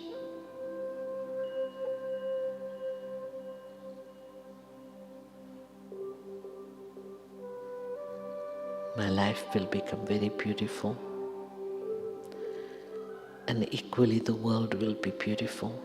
My life will become very beautiful, and equally the world will be beautiful.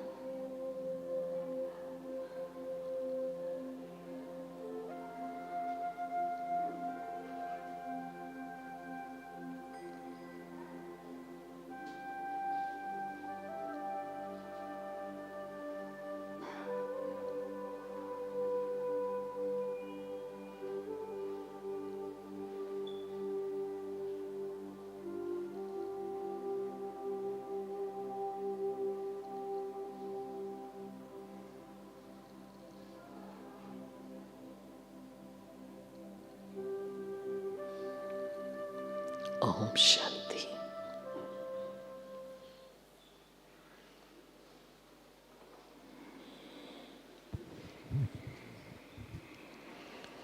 Om Shanti.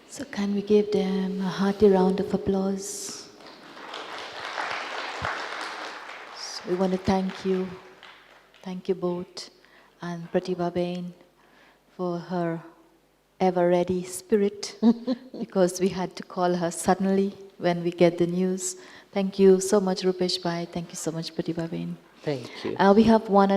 So can we give them a hearty round of applause? So we want to thank you both, and Pratibha Bain for her ever-ready spirit, because we had to call her suddenly when we get the news. Thank you so much, Rupesh Bhai. Thank you so much, Pratibha Bain. Thank you. We have one